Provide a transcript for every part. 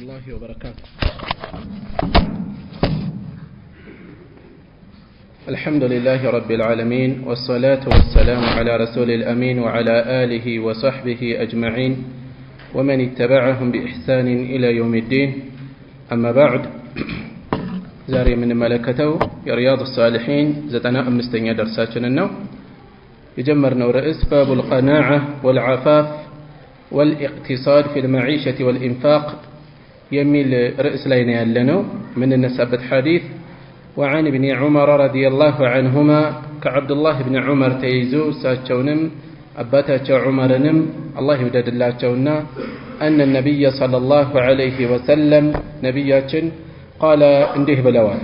الله وبركاته. الحمد لله رب العالمين والصلاة والسلام على رسول الأمين وعلى آله وصحبه أجمعين ومن اتبعهم بإحسان إلى يوم الدين. أما بعد، زاري من ملكته يا رياض الصالحين زتنا أمستنيا درساتنا النو يجمرنا رئيس باب القناعة والعفاف والاقتصاد في المعيشة والإنفاق يميل رئيس لين يالنو من النسبة حديث وعن ابن عمر رضي الله عنهما كعبد الله بن عمر تيزو ساتشونم أباتا عمرنم الله يودد الله تشونا أن النبي صلى الله عليه وسلم نبياتن قال انده بلوان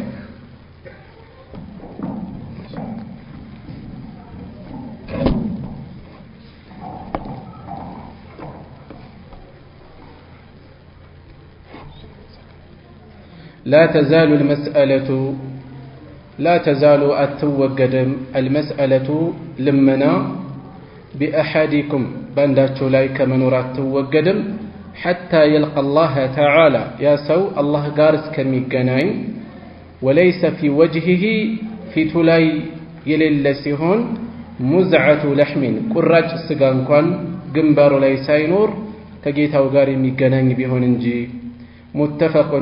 لا تزال أتوجدم المسألة لمنا بأحدكم بنداتو لايك منورات توجدم حتى يلقى الله تعالى يا سو الله قارس كميقناين وليس في وجهه في تلاي يللسهون مزعة لحم قراج السقانقان قنبار ليساينور كجيتا وقاري ميقناين بيهون انجي متفق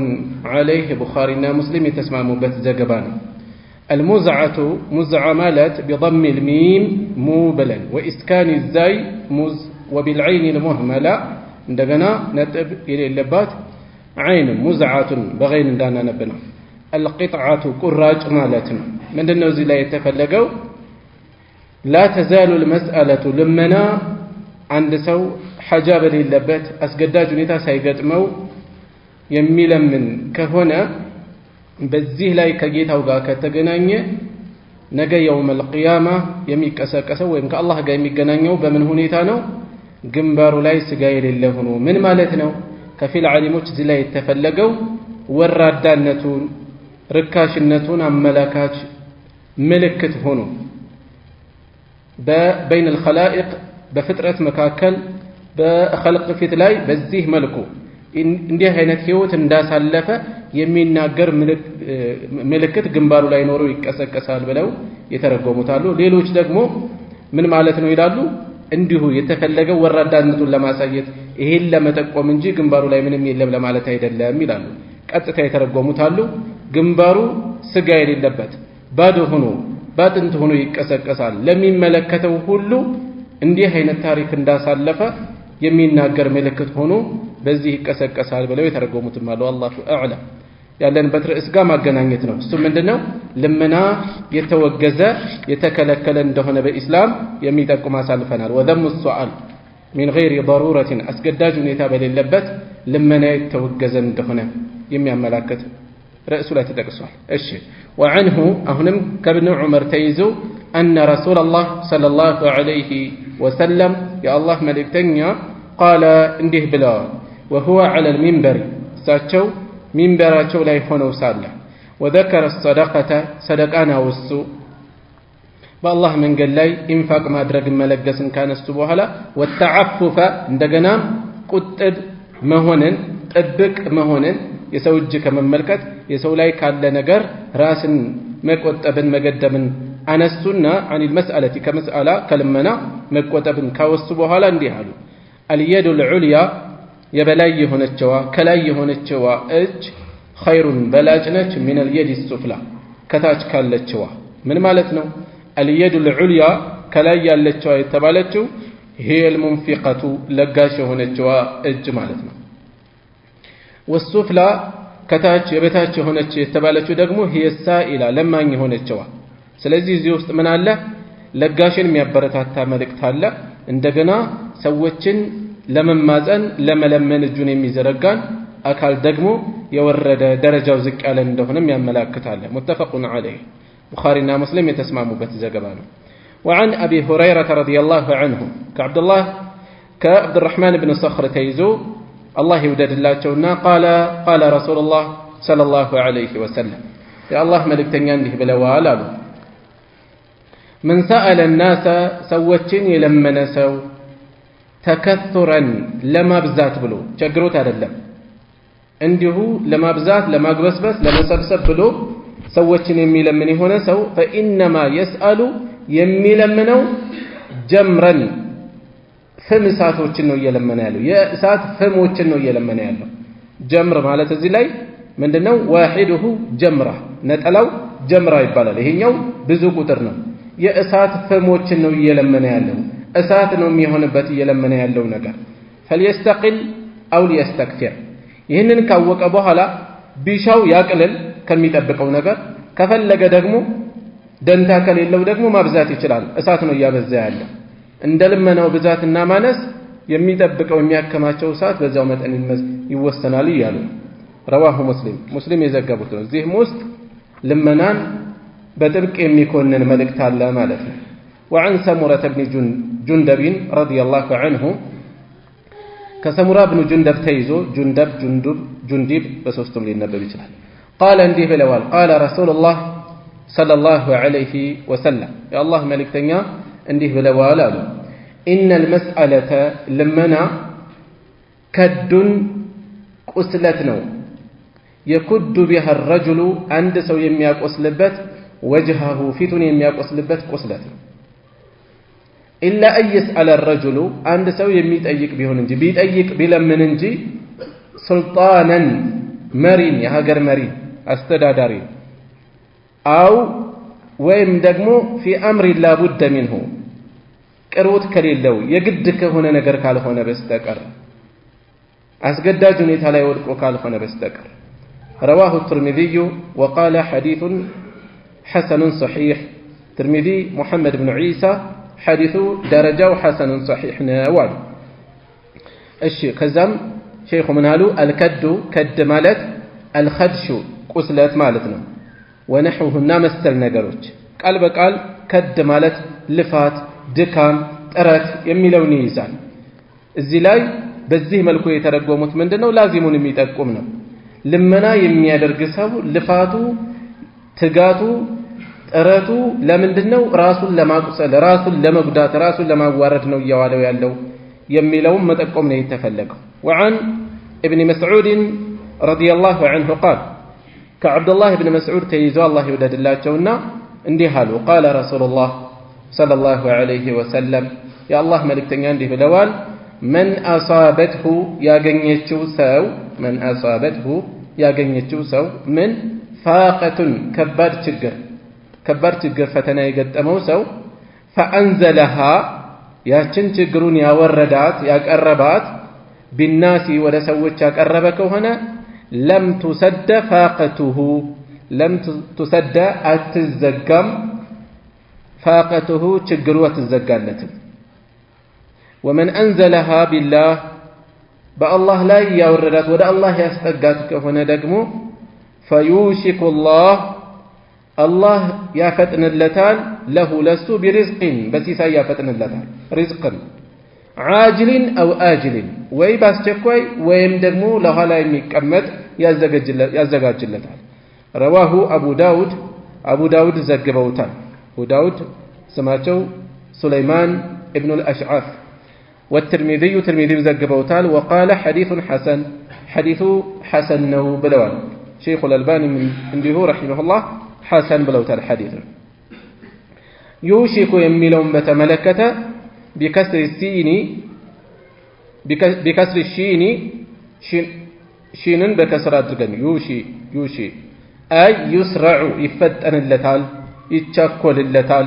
عليه بخارينا مسلم تسمعوا بتزقبان. المزعة مزعة مالت بضم الميم موبلا وإسكان الزاي مز وبالعين المهملة عندنا نتب إلى اللبات عين مزعة بغين دانا نبنا. القطعة كراج مالتنا من النوزي لا يتفلقوا. لا تزال المسألة لمنا عند سو حجاب للبات أسقداج نتا سيقدمو የሚለምን ከሆነ በዚህ ላይ ከጌታው ጋር ከተገናኘ ነገ የውመል ቂያማ የሚቀሰቀሰው ወይም ከአላህ ጋር የሚገናኘው በምን ሁኔታ ነው? ግንባሩ ላይ ስጋ የሌለ ሆኖ። ምን ማለት ነው? ከፊል ዓሊሞች እዚህ ላይ የተፈለገው ወራዳነቱን ርካሽነቱን አመላካች ምልክት ሆኖ በበይን الخلائق በፍጥረት መካከል በخلق ፊት ላይ በዚህ መልኩ እንዲህ አይነት ህይወት እንዳሳለፈ የሚናገር ምልክት ግንባሩ ላይ ኖሮ ይቀሰቀሳል ብለው የተረጎሙታሉ። ሌሎች ደግሞ ምን ማለት ነው ይላሉ? እንዲሁ የተፈለገው ወራዳነቱን ለማሳየት ይሄን ለመጠቆም እንጂ ግንባሩ ላይ ምንም የለም ለማለት አይደለም ይላሉ። ቀጥታ የተረጎሙታሉ። ግንባሩ ስጋ የሌለበት ባዶ ሆኖ ባጥንት ሆኖ ይቀሰቀሳል ለሚመለከተው ሁሉ እንዲህ አይነት ታሪክ እንዳሳለፈ የሚናገር ምልክት ሆኖ በዚህ ይቀሰቀሳል ብለው የተረጎሙትም አሉ። አላሁ አዕለም። ያለንበት ርዕስ ጋር ማገናኘት ነው። እሱ ምንድነው? ልመና የተወገዘ የተከለከለ እንደሆነ በኢስላም የሚጠቁም አሳልፈናል። ወደሙ ሱአል من غير ضرورة አስገዳጅ ሁኔታ በሌለበት ልመና የተወገዘ እንደሆነ የሚያመላክት ርዕሱ ላይ ተጠቅሷል። እሺ وعنه አሁንም ከብኑ ዑመር ተይዞ أن رسول الله صلى الله عليه وسلم يا الله ملكتኛ قال እንዲህ ብለዋል وهو على المنبر ساتشو منبراچو ላይ ሆነው ሳለ وذكر الصدقة صدقانا ወሱ በአላህ መንገድ ላይ ኢንፋቅ ማድረግ መለገስን ካነሱ በኋላ والتعفف እንደገና ቁጥብ መሆንን ጥብቅ መሆንን የሰው እጅ ከመመልከት የሰው ላይ ካለ ነገር ራስን መቆጠብን መገደምን አነሱና عن المسألة كمسألة كلمنا መቆጠብን ካወሱ በኋላ እንዲህ አሉ اليد العليا የበላይ የሆነችዋ ከላይ የሆነችዋ እጅ خيرun በላጭ ነች من اليد السفلى ከታች ካለችዋ። ምን ማለት ነው? اليد العليا ከላይ ያለችዋ የተባለችው هي المنفقة ለጋሽ የሆነችዋ እጅ ማለት ነው። والسفلى ከታች የበታች የሆነች የተባለችው ደግሞ هي السائلة ለማኝ የሆነችዋ። ስለዚህ እዚህ ውስጥ ምን አለ? ለጋሽን የሚያበረታታ መልእክት አለ። እንደገና ሰዎችን ለመማፀን ለመለመን እጁን የሚዘረጋን አካል ደግሞ የወረደ ደረጃው ዝቅ ያለ እንደሆነም ያመላክታል። ሙተፈቁን ዐለይህ ቡኻሪና ሙስሊም የተስማሙበት ዘገባ ነው። وعن أبي هريرة رضي الله عنه كعبد الرحمن بن صخر تيزو الله يودد الله قال رسول الله صلى الله عليه وسلم يا الله ملكتني عنده بلوال من سأل الناس سوتين يلمن سو ተከቱረን ለማብዛት ብሎ ቸግሮት አይደለም እንዲሁ ለማብዛት ለማግበስበስ ለመሰብሰብ ብሎ ሰዎችን የሚለምን የሆነ ሰው فإنما يسأل የሚለምነው ጀምረን ፍም እሳቶችን ነው እየለመነ ያለው የእሳት ፍሞችን ነው እየለመነ ያለው ጀምር ማለት እዚህ ላይ ምንድነው ዋሂዱሁ ጀምራ ነጠላው ጀምራ ይባላል ይሄኛው ብዙ ቁጥር ነው የእሳት ፍሞችን ነው እየለመነ ያለው እሳት ነው የሚሆንበት እየለመነ ያለው ነገር فليستقل أو ليستكثر ይህንን ካወቀ በኋላ ቢሻው ያቅልል ከሚጠብቀው ነገር ከፈለገ ደግሞ ደንታ ከሌለው ደግሞ ማብዛት ይችላል እሳት ነው ያበዛ ያለው እንደ ልመናው ብዛትና ማነስ የሚጠብቀው የሚያከማቸው እሳት በዛው መጠን ይወሰናል ይያሉ رواه مسلم የዘገቡት ነው እዚህም ውስጥ ልመናን በጥብቅ የሚኮንን መልእክት አለ ማለት ነው وعن سمرة بن جندب رضي الله عنه كسمرة بن جندب تيزو جندب بسوستم للنبي ይችላል قال እንዲህ ብለዋል قال رسول الله صلى الله عليه وسلم يا الله መልእክተኛ እንዲህ ብለዋል አሉ إن المسألة لمنا كد ቁስለት ነው يكد بها الرجل عند ሰው የሚያቆስልበት وجهه ፊቱን የሚያቆስልበት ቁስለት ነው إلا أن يسأل الرجل عند ሰው የሚጠይቅ ቢሆን እንጂ ቢጠይቅ ቢለምን እንጂ سلطانا መሪን የሀገር መሪ አስተዳዳሪ أو ወይም ደግሞ في أمر لا بد منه ቅርውት ከሌለው የግድ ከሆነ ነገር ካልሆነ በስተቀር አስገዳጅ ሁኔታ ላይ ወድቆ ካልሆነ በስተቀር رواه الترمذي وقال حديث حسن صحيح ترمذي محمد بن عيسى حديث درجة حسن صحيح نوال الشيء كزم شيخ من هالو الكد كد مالت الخدش قسلت مالتنا ونحوهن مستل نجروج قال بقال كد مالت لفات ድካም ጥረት የሚለውን ይይዛል እዚህ ላይ በዚህ መልኩ የተረጎሙት ምንድነው ላዚሙን የሚጠቁም ነው ልመና የሚያደርግ ሰው ልፋቱ ትጋቱ ጥረቱ ለምንድነው ራሱን ለማቁሰል ራሱን ለመጉዳት ራሱን ለማዋረድ ነው እያዋለው ያለው የሚለውን መጠቆም ነው የተፈለገው وعن ابن مسعود رضي الله عنه قال كعبد الله بن مسعود تيزو الله يوددلاچونا እንዲህ አሉ قال رسول الله صلى الله عليه وسلم يا الله ملكتنيا እንዲህ ብለዋል من أصابته ያገኘችው ሰው ምን فاقة ከባድ ችግር ፈተና የገጠመው ሰው فأنزلها ያችን ችግሩን ያወረዳት ያቀረባት بالناس ወደ ሰዎች ያቀረበ ከሆነ لم تسد فاقته لم تسد አትዘጋም فاقته ችግሩ አትዘጋለትም ومن أنزلها بالله بالله لا يوردات ودا الله يستقات كهنا دقمو فيوشك الله يفتن اللتان له لسو برزق بس يفتن اللتان رزقا عاجل أو آجل ويباس تكوي ويمدقمو لها لا يمكمت يزقاج اللتان رواه أبو داود زقبوتان أبو داود سماته سليمان ابن الأشعث والترمذي زقبوتال وقال حديث حسن نو بلوان شيخ الألباني من عنده رحمه الله حسن بلوتال حديث يوشك يميلون بتملكة بكسر الشين شين بكسر الدقن يوشي أي يسرع يفتن اللتال يتشكل اللتال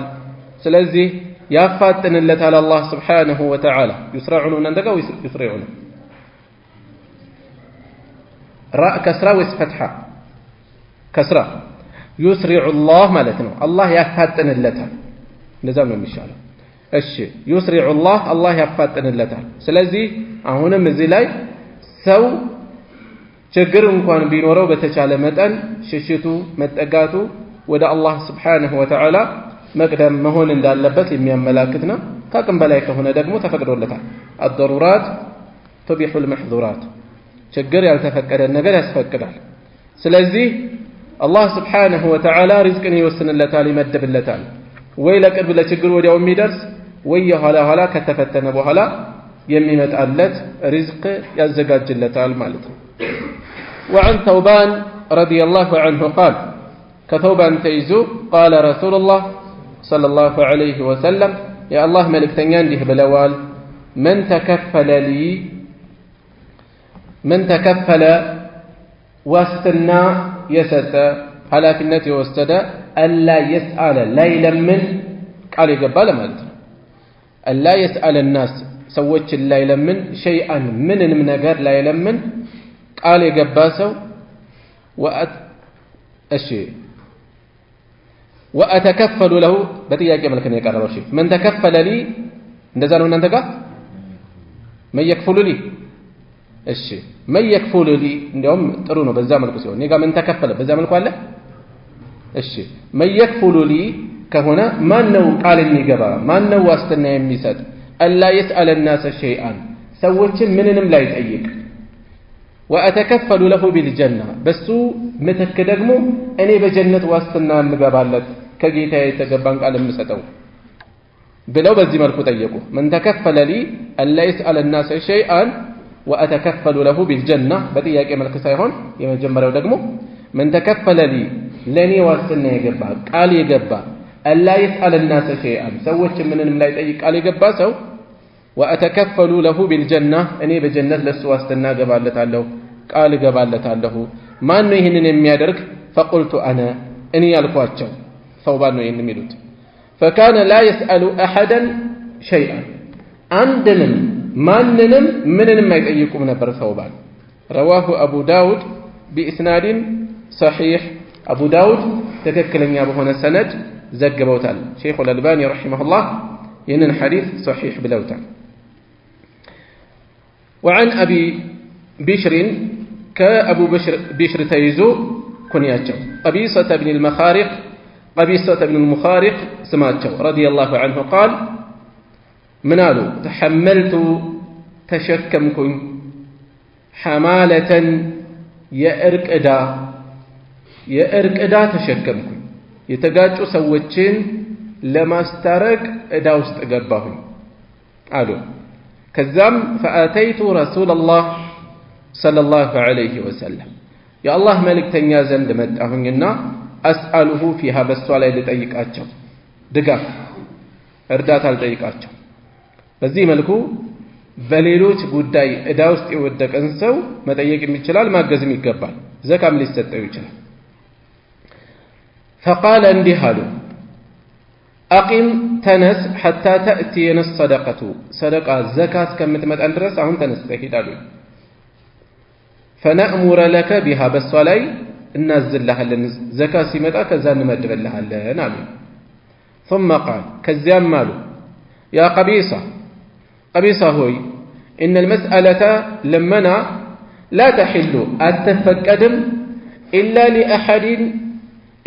سلزي يفتن اللتال الله سبحانه وتعالى يسرعون عندك أو يسرعون راء كسرة وفتحة كسرة يسرع الله مالتنا الله يفتن اللتال نزام المشالة الشيء يسرع الله يفتن اللتال سلزي هنا مزيلاي سو ችግር እንኳን ቢኖረው በተቻለ መጠን ሽሽቱ መጠጋቱ ወደ አላህ Subhanahu Wa Ta'ala መቅደም መሆን እንዳለበት የሚያመላክት ነው ከአቅም በላይ ከሆነ ደግሞ ተፈቅዶለታል الضرورات تبيح المحظورات ችግር ያልተፈቀደ ነገር ያስፈቅዳል ስለዚህ አላህ Subhanahu Wa Ta'ala ሪዝቅን ይወስንለታል ይመድብለታል ወይ ለቅርብ ለችግር ወዲያው የሚደርስ ወይ ኋላ ከተፈተነ በኋላ የሚመጣለት ሪዝቅ ያዘጋጅለታል ማለት ነው وعن ثوبان رضي الله عنه قال كثوبان تيزو قال رسول الله صلى الله عليه وسلم يا الله ملك تنيان له بلوال من تكفل واستنا يسد على كنتي واستدى ألا يسأل لا يلمن قال يقبل مالت ألا يسأل الناس سوتش لا يلمن شيئا من المنقر لا يلمن قال يقباسو وأتكفل له بتيجي قبل كن يقرر شيء من تكفل لي نزلوا ننتقى من يكفل لي الشيء من يكفل لي اليوم ترونه بالزمن كسيون نيجا من تكفل بالزمن كله الشيء من يكفل لي كهنا ما نو قال النجبا ما نو واستنا يميسد ألا يسأل الناس شيئا سوتش منهم لا يتأيق وأتكفل له بالجنة بس متكدقمو أني بجنة واستنا مقابلت كجيتا يتقبان قال مسدو بلو بزي مالكو تأيقو من تكفل لي ألا يسأل الناس شيئا وأتكفل له بالجنة بدي ياكي ملك سايهون يمجمر ودقمو من تكفل لي لني واستنا يقبا قال يقبا ألا يسأل الناس شيئا سوتش منهم لا يتأيق قال يقبا سو وأتكفل له بالجنة أني بجنة لسوا استنا قبالت له قال قبالت له ما أنه يهنن يميادرك فقلت أنا أني ألقواتشو ثوبان ينميلوت فكان لا يسأل أحدا شيئا عندنا ما أننا مننا ما يتأيكم نبر ثوبان رواه أبو داود بإسناد صحيح أبو داود تككلن يابو هنا سند زقبوتال شيخ الألباني رحمه الله ينن حديث صحيح بلوتال وعن أبي بشر كأبو بشر تيزو كنياتشو قبيصة بن المخارق سماتشو رضي الله عنه قال منالو تحملت تشكمكم حمالة يأرك أدا تشكمكم يتقاجو سوتشين لما استرق أدا واستقباهم قالوا كذام فآتيت رسول الله صلى الله عليه وسلم يا الله ملك تنيازن دمت أهننا أسأله فيها بالسؤال لتأيك أتشو دقاف እርዳታ አልጠይቃቸው በዚህ መልኩ በሌሎች ጉዳይ እዳ ውስጥ የወደቀን ሰው መጠየቅም ይችላል ማገዝም ይገባል ዘካም ሊሰጠው ይችላል فقال እንዲህ አሉ أقم تنس حتى تأتينا الصدقة صدقة زكاة كمتمتان درس አሁን ተነስተህ ሂዳሉ فنأمر لك بها بالصلاة እናዝልሃለን زكاة ሲመጣ ከዛ እንመድብልሃለን አሉ ثم قال كذاب مالو يا قبيصة هوي إن المسألة لمنا لا تحل أتفقدم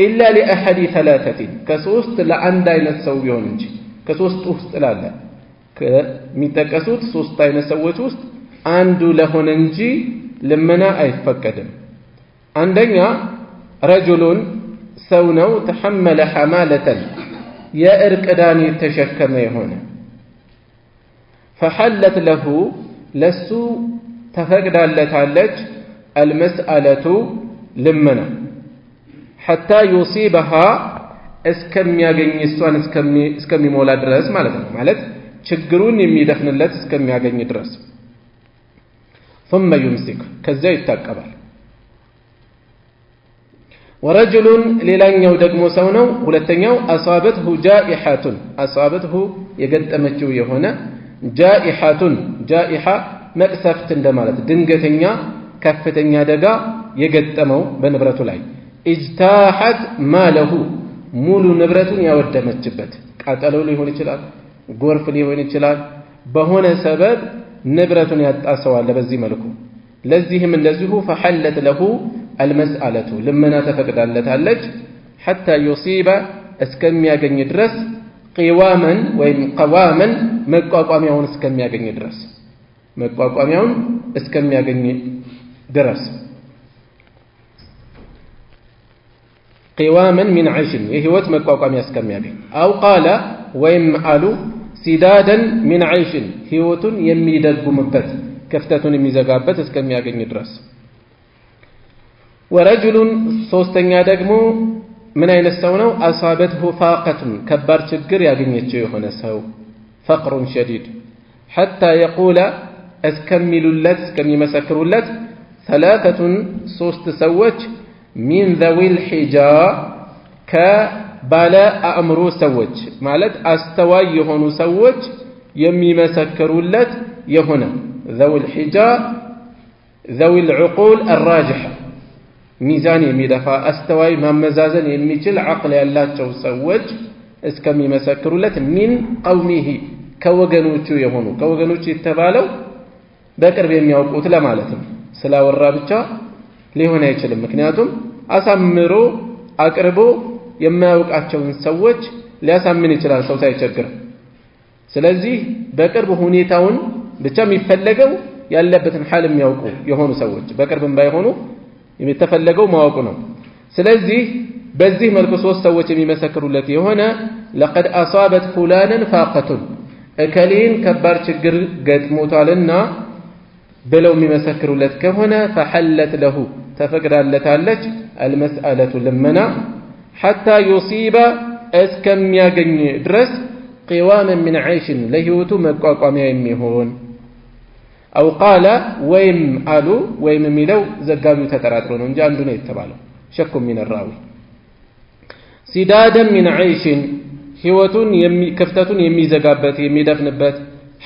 إلا لأحد ثلاثة كسوست لعندين السويون كسوست أست لا كميتكسوت سوستين السويتوست عنده لهننجي لمنا أيفقدم عندنا رجل سونو تحمل حمالة يأرك أداني تشكمي هنا فحلت له لسو تفقد اللتالج المسألة لمنا حتى يصيبها اسكمي أغني السوان اسكمي مولا درس مالت شكرون يمي دفن اللت اسكمي أغني درس ثم يمسك كزي التاكبر ورجل للان يودقمو سونو ولتنيو أصابته أصابته يقدمتو يهونا جائحة مكسفت اندمالت دنگتنيا كفتنيا دقا يقدمو بنبرتو لاي اجتاحت ماله مولو نبرتو يودمت جبت قاتلو لي هوني چلال غورف لي هوني چلال بهونه سبب نبرتو يتاسوال لبزي ملكو لذيهم እንደዚሁ فحلت له المسألة لما تفقد اللتالج حتى يصيب اسكم ياغن درس قواما وين قواما مقاقاميون اسكم ياغن درس مقاقاميون اسكم ياغن درس قواما من عشن يهوت مقاقامي اسكم ياغن او قال وين قالوا سدادا من عيش هيوت يميدغمبت كفتتون يميزغابت اسكم ياغن درس ወረጁሉን ሶስተኛ ደግሞ ምን አይነት ሰው ነው? አሳበትሁ ፋቀቱን ከባድ ችግር ያገኘችው የሆነ ሰው ፈቅሩን ሸዲድ ሐታ የቁለ እስከሚሉለት እስከሚመሰክሩለት ሰላተቱን ሶስት ሰዎች ሚን ዘዊል ሒጃ ከባለ አእምሮ ሰዎች ማለት አስተዋይ የሆኑ ሰዎች የሚመሰክሩለት የሆነ ዘዊል ሒጃ ዘዊል ዑቁል አራጅሐ ሚዛን የሚደፋ አስተዋይ ማመዛዘን የሚችል ዓቅል ያላቸው ሰዎች እስከሚመሰክሩለት ሚን ቀውሚሂ ከወገኖቹ የሆኑ ከወገኖቹ የተባለው በቅርብ የሚያውቁት ለማለት ነው። ስላወራ ብቻ ሊሆን አይችልም። ምክንያቱም አሳምሮ አቅርቦ የማያውቃቸውን ሰዎች ሊያሳምን ይችላል ሰው ሳይቸግር። ስለዚህ በቅርብ ሁኔታውን ብቻ የሚፈለገው ያለበትን ሐል የሚያውቁ የሆኑ ሰዎች በቅርብም ባይሆኑ የሚተፈለገው ማወቁ ነው። ስለዚህ በዚህ መልኩ ሶስት ሰዎች የሚመሰክሩለት የሆነ ለቀድ አሳበት ፉላንን ፋቀቱን እከሌን ከባድ ችግር ገጥሞታልና ብለው የሚመሰክሩለት ከሆነ ፈሐለት ለሁ ተፈቅዳለታለች አልመስአለቱ ልመና ሐታ ዩሲበ እስከሚያገኝ ድረስ ቂዋመን ሚን ዐይሽን ለህይወቱ መቋቋሚያ የሚሆን አው ቃለ ወይም አሉ ወይም የሚለው ዘጋቢው ተጠራጥሮ ነው እንጂ አንዱ ነው የተባለው ሸኩ ሚን ራዊ ሲዳደን ሚን ዐይሽን ህይወቱን ክፍተቱን የሚዘጋበት የሚደፍንበት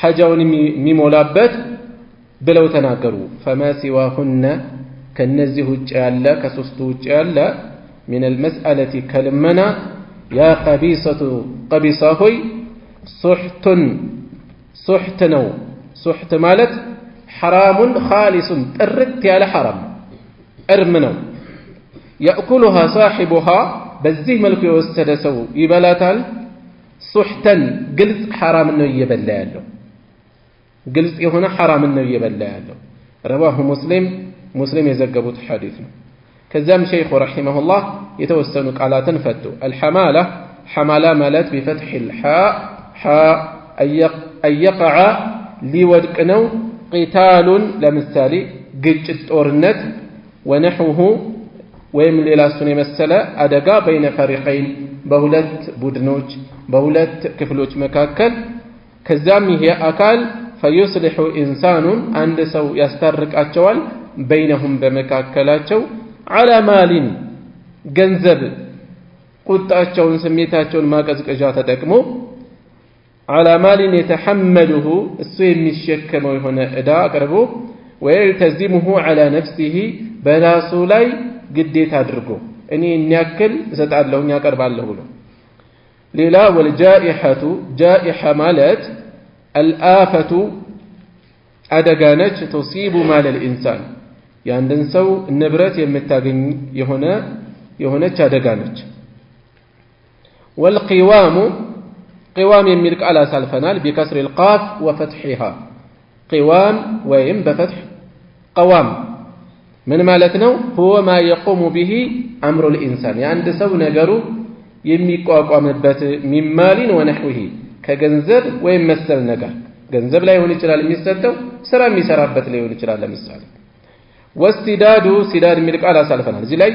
ሐጃውን የሚሞላበት ብለው ተናገሩ። ፈማ ሲዋሁነ ከነዚህ ውጭ ያለ ከሶስቱ ውጭ ያለ ሚን አልመስአለቲ ከልመና ያ ቀቢሰቱ ቀቢሳ ሆይ ሱሕት ነው። ሱሕት ማለት ሐራሙን ኻሊሱን ጥርት ያለ ሐራም እርም ነው። የእኩሉሃ ሳሒቡሃ በዚህ መልኩ የወሰደ ሰው ይበላታል። ሱሕተን ግልጽ ሐራም ነው እየበላ ያለው ግልጽ የሆነ ሐራም ነው እየበላ ያለው ረዋሁ ሙስሊም የዘገቡት ሐዲስ ነው። ከዛም ሸይኹ ረሒመሁላህ የተወሰኑ ቃላትን ፈቱ። አልሐማላ ሐማላ ማለት ቢፈትሒ ልሓ አየቀዓ ሊወድቅ ነው። ቂታሉን ለምሳሌ ግጭት ጦርነት ወነሕውሁ ወይም ሌላ እሱን የመሰለ አደጋ በይነ ፈሪቀይን በሁለት ቡድኖች በሁለት ክፍሎች መካከል ከዛም ይሄ አካል ፈዩስሊሑ ኢንሳኑን አንድ ሰው ያስታርቃቸዋል በይነሁም በመካከላቸው ዐላ ማሊን ገንዘብ ቁጣቸውን ስሜታቸውን ማቀዝቀዣ ተጠቅሞ ዐላ ማሊን የተሐመሉሁ እሱ የሚሸከመው የሆነ ዕዳ አቅርቦ ወየልተዚሙሁ ዐላ ነፍሲሂ በራሱ ላይ ግዴታ አድርጎ እኔ እንያክል እሰጣለሁኝ ያቀርባለሁ ብሎ ሌላ ወልጃኢሐቱ ጃኢሐ ማለት አልአፈቱ አደጋ ነች። ቱሲቡ ማለል ኢንሳን የአንድን ሰው ንብረት የምታገኝ የሆነች አደጋ ነች። ወልቂዋሙ ቂዋም የሚል ቃል አሳልፈናል። ቢከስሪ ልቃፍ ወፈትሒሃ ቂዋም ወይም በፈትሕ ቀዋም ምን ማለት ነው? ሁወ ማ የቁሙ ቢሂ አምሩ ልኢንሳን የአንድ ሰው ነገሩ የሚቋቋምበት ሚማሊን ወነሕዊሂ ከገንዘብ ወይም መሰል ነገር ገንዘብ ላይሆን ይችላል የሚሰጠው ስራ የሚሰራበት ላይሆን ይችላል። ለምሳሌ ወስቲዳዱ ሲዳድ የሚል ቃል አሳልፈናል። እዚህ ላይ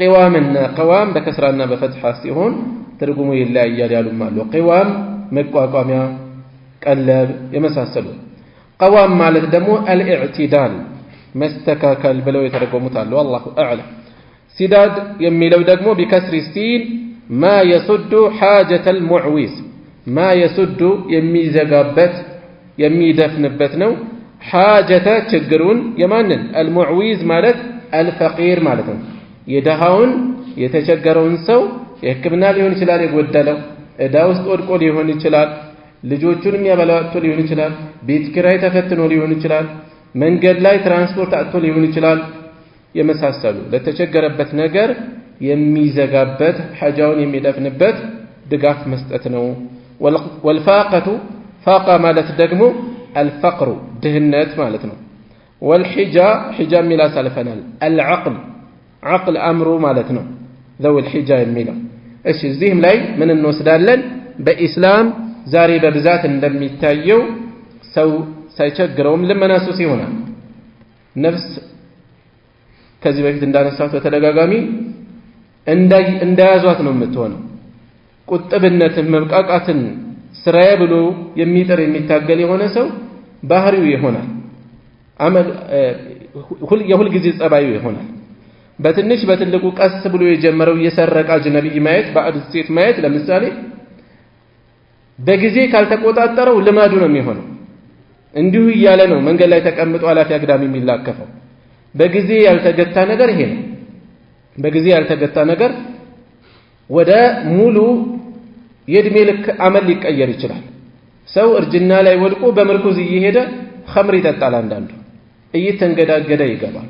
ቂዋምና ቀዋም በከስራና በፈትሐ ሲሆን ትርጉሙ ይለያያል ያሉም አሉ። ቂዋም መቋቋሚያ፣ ቀለብ የመሳሰሉ። ቀዋም ማለት ደግሞ አልኢዕቲዳል መስተካከል ብለው የተረጎሙት አሉ። አላሁ አዕለም። ሲዳድ የሚለው ደግሞ ቢከስሪ ሲን ማ የሱዱ ሓጀተል ሙዕዊዝ ማ የሱዱ የሚዘጋበት የሚደፍንበት ነው። ሓጀተ ችግሩን የማንን አልሙዕዊዝ ማለት አልፈቂር ማለት ነው። የደሃውን የተቸገረውን ሰው የሕክምና ሊሆን ይችላል የጎደለው ዕዳ ውስጥ ወድቆ ሊሆን ይችላል፣ ልጆቹን የሚያበላው አጥቶ ሊሆን ይችላል፣ ቤት ኪራይ ተፈትኖ ሊሆን ይችላል፣ መንገድ ላይ ትራንስፖርት አጥቶ ሊሆን ይችላል። የመሳሰሉ ለተቸገረበት ነገር የሚዘጋበት ሓጃውን የሚደፍንበት ድጋፍ መስጠት ነው። ወልፋቀቱ ፋቃ ማለት ደግሞ አልፈቅሩ ድህነት ማለት ነው። ወልሒጃ ሒጃ የሚል አሳልፈናል። አልዓቅል ዓቅል አእምሮ ማለት ነው ዘውል ሒጃ የሚለው። እሺ እዚህም ላይ ምን እንወስዳለን? በኢስላም ዛሬ በብዛት እንደሚታየው ሰው ሳይቸግረውም ልመና ሱስ ይሆናል። ነፍስ ከዚህ በፊት እንዳነሳሁት በተደጋጋሚ እንዳያዟት ነው የምትሆነው። ቁጥብነትን መብቃቃትን ስራዬ ብሎ የሚጥር የሚታገል የሆነ ሰው ባህሪው ይሆናል፣ የሁል ጊዜ ጸባዩ ይሆናል። በትንሽ በትልቁ ቀስ ብሎ የጀመረው የሰረቀ አጅነቢይ ማየት፣ ባዕድ ሴት ማየት ለምሳሌ በጊዜ ካልተቆጣጠረው ልማዱ ነው የሚሆነው። እንዲሁ እያለ ነው መንገድ ላይ ተቀምጦ አላፊ አግዳሚ የሚላከፈው። በጊዜ ያልተገታ ነገር ይሄ ነው። በጊዜ ያልተገታ ነገር ወደ ሙሉ የእድሜ ልክ አመል ሊቀየር ይችላል። ሰው እርጅና ላይ ወድቆ በምርኩዝ እየሄደ ኸምር ይጠጣል፣ አንዳንዱ እየተንገዳገደ ይገባል።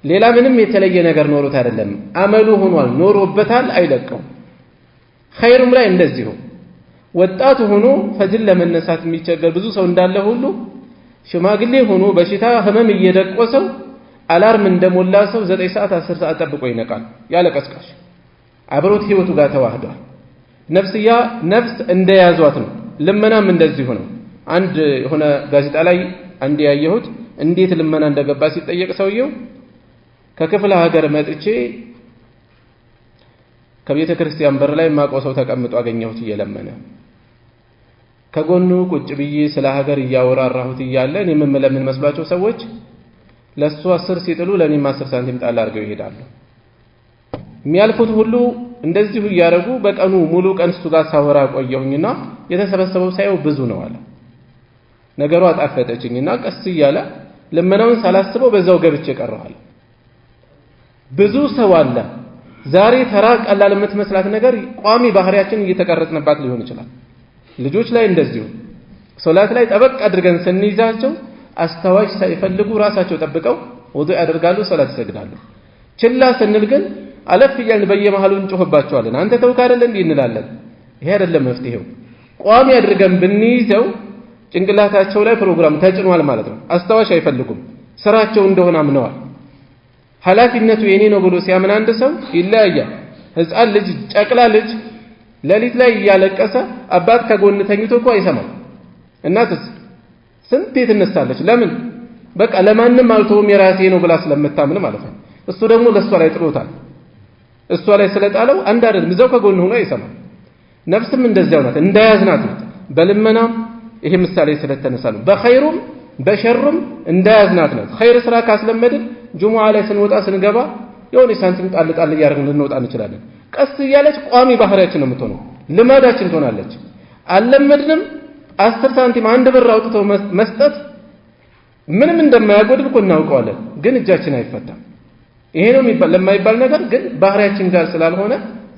ሌላ ምንም የተለየ ነገር ኖሮት አይደለም፣ አመሉ ሆኗል፣ ኖሮበታል፣ አይለቀውም። ኸይሩም ላይ እንደዚሁ ወጣቱ ሆኖ ፈጅር ለመነሳት የሚቸገር ብዙ ሰው እንዳለ ሁሉ ሽማግሌ ሆኖ በሽታ ህመም እየደቆሰው አላርም እንደሞላ ሰው 9 ሰዓት 10 ሰዓት ጠብቆ ይነቃል ያለ ቀስቃሽ። አብሮት ህይወቱ ጋር ተዋህዷል። ነፍስ እንደያዟት ነው። ልመናም እንደዚሁ ነው። አንድ የሆነ ጋዜጣ ላይ አንድ ያየሁት እንዴት ልመና እንደገባ ሲጠየቅ ሰውየው ከክፍለ ሀገር መጥቼ ከቤተ ክርስቲያን በር ላይ ማቆሰው ተቀምጦ አገኘሁት እየለመነ። ከጎኑ ቁጭ ብዬ ስለ ሀገር እያወራራሁት እያለ እኔ የምለምን መስሏቸው ሰዎች ለሱ 10 ሲጥሉ ለኔም 10 ሳንቲም ጣል አድርገው ይሄዳሉ። የሚያልፉት ሁሉ እንደዚሁ እያረጉ በቀኑ ሙሉ ቀን እሱ ጋር ሳወራ ቆየሁኝና የተሰበሰበው ሳይው ብዙ ነው አለ። ነገሩ አጣፈጠችኝና ቀስ እያለ ልመናውን ሳላስበው በዛው ገብቼ ቀረዋል። ብዙ ሰው አለ ዛሬ ተራ ቀላል የምትመስላት ነገር ቋሚ ባህሪያችን እየተቀረጽንባት ሊሆን ይችላል። ልጆች ላይ እንደዚሁ ሶላት ላይ ጠበቅ አድርገን ስንይዛቸው አስተዋሽ ሳይፈልጉ ራሳቸው ጠብቀው ውዱእ ያደርጋሉ፣ ሶላት ይሰግዳሉ። ችላ ስንል ግን አለፍ እያልን በየመሃሉ እንጮህባቸዋለን። አንተ ተውክ አይደል እንዴ እንላለን። ይሄ አይደለም መፍትሄው። ቋሚ አድርገን ብንይዘው ጭንቅላታቸው ላይ ፕሮግራም ተጭኗል ማለት ነው። አስተዋሽ አይፈልጉም፣ ስራቸው እንደሆነ አምነዋል። ኃላፊነቱ የኔ ነው ብሎ ሲያምን አንድ ሰው ይለያያል። ህፃን ልጅ ጨቅላ ልጅ ሌሊት ላይ እያለቀሰ አባት ከጎን ተኝቶ እኮ አይሰማም። እናትስ ስንት ትነሳለች። ለምን? በቃ ለማንም አልተውም የራሴ ነው ብላ ስለምታምን ማለት ነው። እሱ ደግሞ ለሷ ላይ ጥሎታል። እሷ ላይ ስለጣለው አንድ አይደለም እዛው ከጎን ሆኖ አይሰማም። ነፍስም እንደዚያው ናት፣ እንዳያዝናት ናት። በልመናም ይሄ ምሳሌ ስለተነሳ ነው። በኸይሩም በሸሩም እንዳያዝናት ናት። ኸይር ስራ ካስለመድን ጁሙዓ ላይ ስንወጣ ስንገባ የሆነ ሳንቲም ጣል ጣል እያደረግን ልንወጣ እንችላለን። ቀስ እያለች ቋሚ ባህሪያችን ነው የምትሆነው፣ ልማዳችን ትሆናለች። አልለመድንም 10 ሳንቲም 1 ብር አውጥተው መስጠት ምንም እንደማያጎድል እኮ እናውቀዋለን፣ ግን እጃችን አይፈታም። ይሄ ነው ለማይባል ነገር ግን ባህሪያችን ጋር ስላልሆነ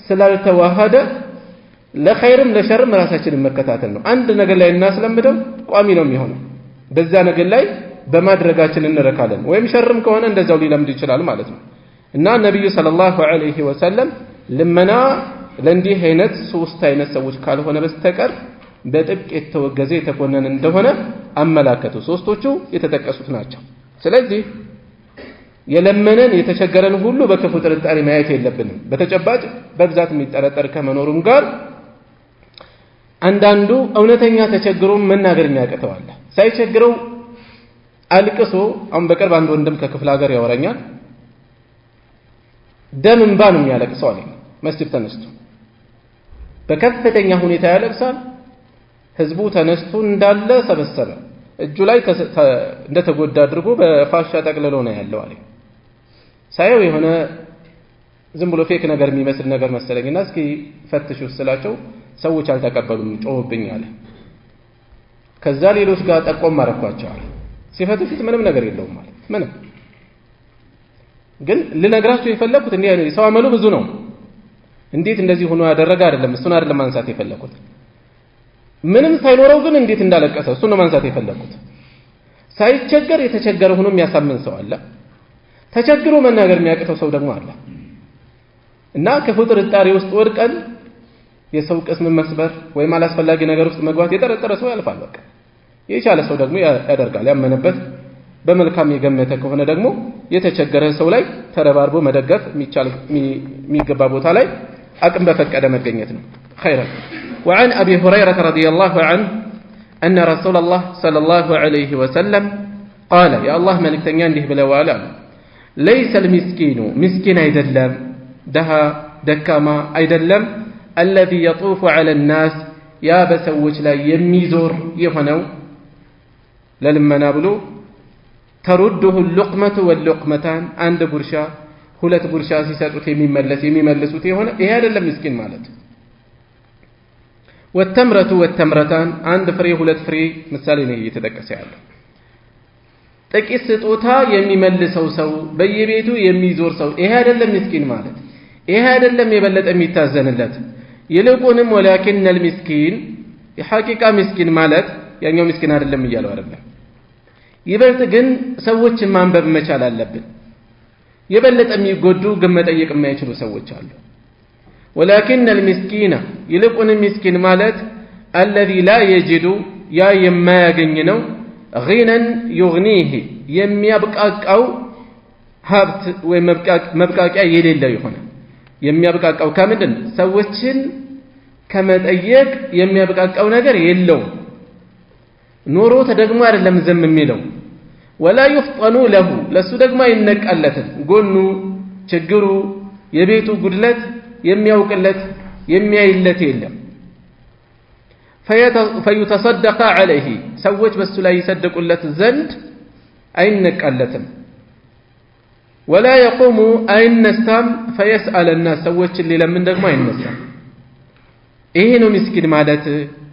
ስላልተዋሃደ ለኸይርም ለሸርም ራሳችንን መከታተል ነው። አንድ ነገር ላይ እናስለምደው ቋሚ ነው የሚሆነው። በዛ ነገር ላይ በማድረጋችን እንረካለን። ወይም ሸርም ከሆነ እንደዛው ሊለምድ ይችላል ማለት ነው። እና ነብዩ ሰለላሁ ዐለይሂ ወሰለም ልመና ለእንዲህ አይነት 3 አይነት ሰዎች ካልሆነ በስተቀር በጥብቅ የተወገዘ የተኮነነ እንደሆነ አመላከቱ። 3ቶቹ የተጠቀሱት ናቸው። ስለዚህ የለመነን የተቸገረን ሁሉ በክፉ ጥርጣሬ ማየት የለብንም። በተጨባጭ በብዛት የሚጠረጠር ከመኖሩም ጋር አንዳንዱ እውነተኛ ተቸግሮ መናገር የሚያቀተዋል። ሳይቸግረው አልቅሶ አሁን በቅርብ አንድ ወንድም ከክፍለ ሀገር ያወራኛል። ደም እንባ ነው የሚያለቅሰው አለኝ። መስጂድ ተነስቶ በከፍተኛ ሁኔታ ያለቅሳል። ህዝቡ ተነስቶ እንዳለ ሰበሰበ። እጁ ላይ እንደተጎዳ አድርጎ በፋሻ ጠቅልሎ ነው ያለው አለኝ። ሳየው የሆነ ዝም ብሎ ፌክ ነገር የሚመስል ነገር መሰለኝና እስኪ ፈትሹ ስላቸው ሰዎች አልተቀበሉም፣ ጮህብኝ አለ። ከዛ ሌሎች ጋር ጠቆም አረኳቸው አለ። ሲፈትሹት ምንም ነገር የለውም ማለት ምንም። ግን ልነግራችሁ የፈለኩት እንዲህ አይነት ሰው አመሉ ብዙ ነው። እንዴት እንደዚህ ሆኖ ያደረገ አይደለም፣ እሱን አይደለም ማንሳት የፈለኩት። ምንም ሳይኖረው ግን እንዴት እንዳለቀሰ እሱን ነው ማንሳት የፈለኩት። ሳይቸገር የተቸገረ ሆኖ የሚያሳምን ሰው አለ። ተቸግሮ መናገር የሚያቅተው ሰው ደግሞ አለ። እና ክፉ ጥርጣሬ ውስጥ ወድቀን የሰው ቅስም መስበር ወይም አላስፈላጊ ነገር ውስጥ መግባት የጠረጠረ ሰው ያልፋል። በቃ የቻለ ሰው ደግሞ ያደርጋል። ያመነበት በመልካም የገመተ ከሆነ ደግሞ የተቸገረ ሰው ላይ ተረባርቦ መደገፍ የሚገባ ቦታ ላይ አቅም በፈቀደ መገኘት ነው። خيرا وعن أبي هريرة رضي الله عنه أن رسول الله صلى الله عليه وسلم قال يا الله ملكتني عنده بلوالا ليس المسكين مسكين أيدلم دها دكاما أيدلم الذي يطوف على الناس يا بسوج لا يميزور يهنو للما نابلو ترده اللقمة واللقمتان عند برشا ሁለት ጉርሻ ሲሰጡት የሚመለሱት የሆነ ይሄ አይደለም ምስኪን ማለት والتمرة والتمرتان አንድ ፍሬ ሁለት ፍሬ ምሳሌ ነው እየተጠቀሰ ያለው ጥቂት ስጦታ የሚመልሰው ሰው በየቤቱ የሚዞር ሰው ይሄ አይደለም ምስኪን ማለት ይሄ አይደለም የበለጠ የሚታዘንለት ይልቁንም ولكن المسكين የሐቂቃ ምስኪን ማለት ያኛው ምስኪን አይደለም እያለው አይደለም ይበልጥ ግን ሰዎችን ማንበብ መቻል አለብን የበለጠ የሚጎዱ ግን መጠየቅ የማይችሉ ሰዎች አሉ ولكن المسكين ይልቁን ምስኪን ማለት الذي لا يجد ያ የማያገኝ ነው غنى يغنيه የሚያብቃቃው ሀብት ወይ መብቃቂያ የሌለው ይሆነ የሚያብቃቃው ከምንድን ሰዎችን ከመጠየቅ የሚያብቃቃው ነገር የለው ኑሮ ተደግሞ አይደለም ዝም የሚለው ولا يفطن له ለሱ ደግሞ አይነቃለትም ጎኑ ችግሩ የቤቱ ጉድለት የሚያውቅለት የሚያይለት የለም فيتصدق عليه ሰዎች በሱ ላይ ይሰደቁለት ዘንድ አይነቃለትም ولا يقوم አይነሳም فيسأل الناس ሰዎችን ሊለምን ደግሞ አይነሳም ይሄ ነው ምስኪን ማለት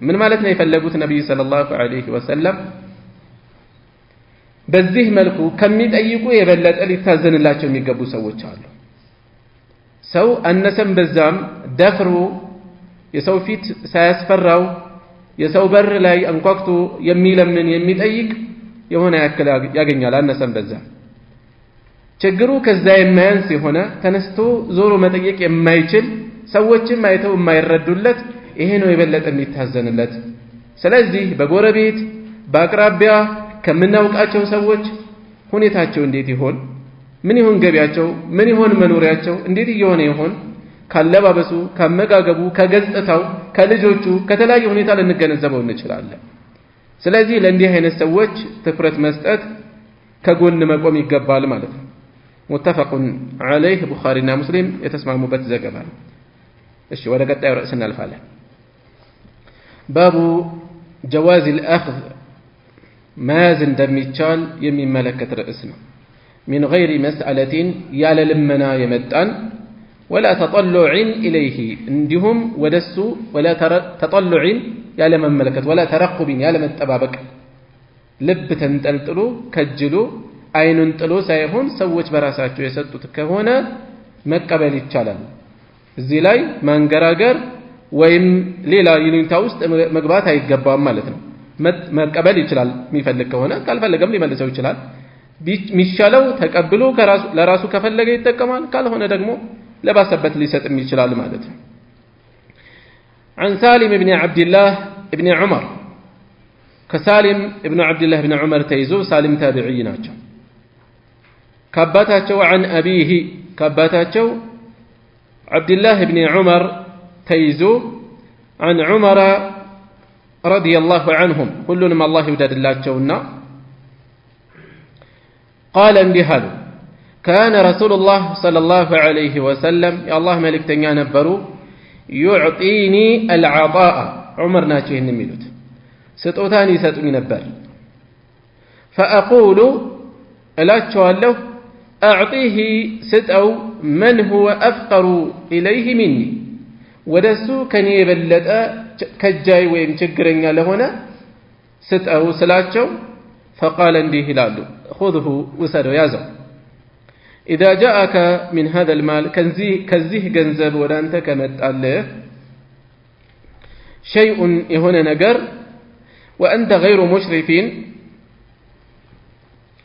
ምን ማለት ነው የፈለጉት ነብዩ ሰለላሁ ዐለይሂ ወሰለም በዚህ መልኩ ከሚጠይቁ የበለጠ ሊታዘንላቸው የሚገቡ ሰዎች አሉ ሰው አነሰም በዛም ደፍሮ የሰው ፊት ሳያስፈራው የሰው በር ላይ አንኳክቶ የሚለምን የሚጠይቅ የሆነ ያክል ያገኛል አነሰም በዛም ችግሩ ከዛ የማያንስ የሆነ ተነስቶ ዞሮ መጠየቅ የማይችል ሰዎችም አይተው የማይረዱለት ይሄ ነው የበለጠ የሚታዘንለት ስለዚህ በጎረቤት በአቅራቢያ ከምናውቃቸው ሰዎች ሁኔታቸው እንዴት ይሆን ምን ይሆን ገቢያቸው ምን ይሆን መኖሪያቸው እንዴት ይሆን ይሆን ካለባበሱ ከመጋገቡ ከገጽታው ከልጆቹ ከተለያየ ሁኔታ ልንገነዘበው እንችላለን ስለዚህ ለእንዲህ አይነት ሰዎች ትኩረት መስጠት ከጎን መቆም ይገባል ማለት ነው متفق عليه بخارينا مسلم يتسمعوا زغبا እሺ ወደ ቀጣዩ ርዕስ እናልፋለን ባቡ جواز الاخذ መያዝ እንደሚቻል የሚመለከት ርዕስ ነው من غير مسألة ያለ ልመና የመጣን ولا تطلع إليه እንዲሁም ወደሱ ولا تطلع ያለ መመለከት ولا ترقب ያለ መጠባበቅ ልብ ተንጠልጥሎ ከጅሎ አይኑን ጥሎ ሳይሆን ሰዎች በራሳቸው የሰጡት ከሆነ መቀበል ይቻላል እዚህ ላይ ማንገራገር ወይም ሌላ ይሉኝታ ውስጥ መግባት አይገባም ማለት ነው መቀበል ይችላል የሚፈልግ ከሆነ ካልፈለገም ሊመልሰው ይችላል ሚሻለው ተቀብሎ ለራሱ ከፈለገ ይጠቀማል ካልሆነ ደግሞ ለባሰበት ሊሰጥም ይችላል ማለት ነው عن سالم بن عبد الله ابن عمر كسالم ابن عبد الله بن عمر تيزو سالم تابعي ናቸው كاباتاچو عن أبيه كاباتاچو عبد الله بن عمر تيزو عن عمر رضي الله عنهم كلهم الله يودد لاچونا قال انبهال كان رسول الله صلى الله عليه وسلم يا الله ملك تنيا نبرو يعطيني العطاء عمر ناچو ይሄን የሚሉት ስጦታን ይሰጡኝ ነበር فأقول እላቸዋለሁ أعطيه ستأو من هو أفقر إليه مني ودسو كان يبلد كجاي وين شجرنا لهنا ستأو سلاتشو فقال به لالو خذه وسدو يازو إذا جاءك من هذا المال كزيه جنزب ولا أنت كمت الله شيء هنا نجر وأنت غير مشرفين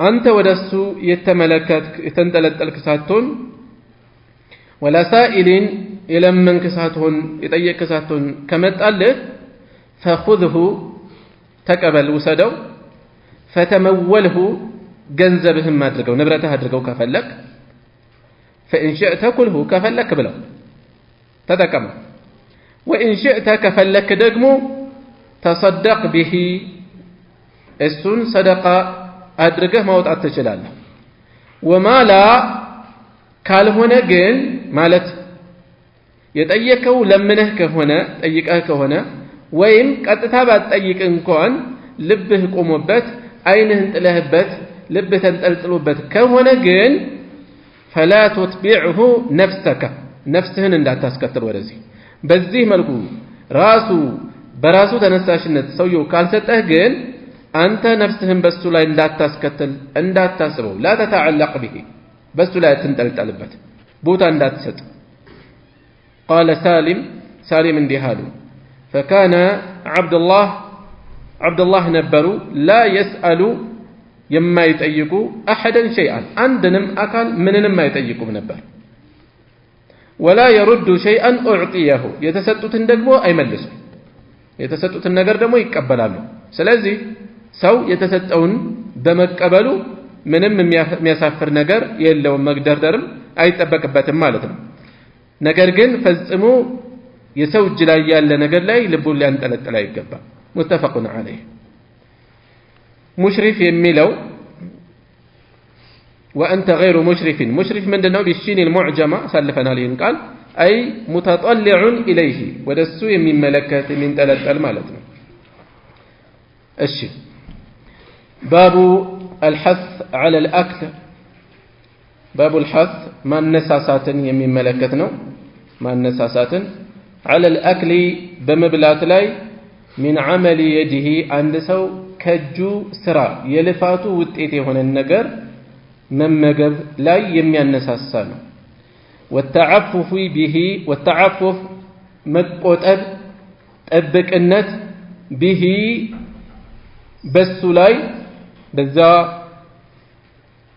أنت ودسو يتملكت يتندلت الكساتون ولا سائل إلى من كساتون يتأيّ كساتون كمت الله فخذه تقبل وسدو فتموله جنزبهم ما درجوا نبرتها درجوا كفلك فإن شئت كله كفلك بلو تدكم وإن شئت كفلك دقمو تصدق به السن صدقة أدرجه ما وضعت تشلال وما لا ካልሆነ ግን ማለት የጠየቀው ለምነህ ከሆነ ጠይቀህ ከሆነ ወይም ቀጥታ ባትጠይቅ እንኳን ልብህ ቆሞበት አይንህን ጥለህበት ልብህ ተንጠልጥሎበት ከሆነ ግን فلا تتبعه نفسك ነፍስህን እንዳታስከትል ወደዚህ በዚህ መልኩ ራሱ በራሱ ተነሳሽነት ሰውየው ካልሰጠህ ግን አንተ ነፍስህን በሱ ላይ እንዳታስከትል እንዳታስበው لا تتعلق به በሱ ላይ አትንጠልጠልበት ቦታ እንዳትሰጥ قال سالم እንዲህ አሉ فكان عبد الله ነበሩ لا يسأل የማይጠይቁ أحدا شيئا አንድንም አካል ምንንም አይጠይቁም ነበር ولا يرد شيئا أعطيه የተሰጡትን ደግሞ አይመልሱም የተሰጡትን ነገር ደግሞ ይቀበላሉ ስለዚህ ሰው የተሰጠውን በመቀበሉ ምንም የሚያሳፍር ነገር የለውም መግደርደርም አይጠበቅበትም ማለት ነው ነገር ግን ፈጽሞ የሰው እጅ ላይ ያለ ነገር ላይ ልቡን ሊያንጠለጥል አይገባም ሙተፈቁን ዐለይህ ሙሽሪፍ የሚለው وأنت غير مشرف ምንድነው بالشين المعجمة سلفنا ይህን ቃል أي متطلع إليه ወደሱ የሚመለከት የሚንጠለጠል ማለት ነው እሺ باب الحث على الأكل باب الحث ما النساسات የሚመለከት ነው ما النساسات على الأكل በመብላት ላይ من عمل يده አንድ ሰው ከጁ ስራ የልፋቱ ውጤት የሆነ ነገር መመገብ ላይ የሚያነሳሳ ነው والتعفف به والتعفف መቆጠብ ጥብቅነት به በሱ ላይ በዛ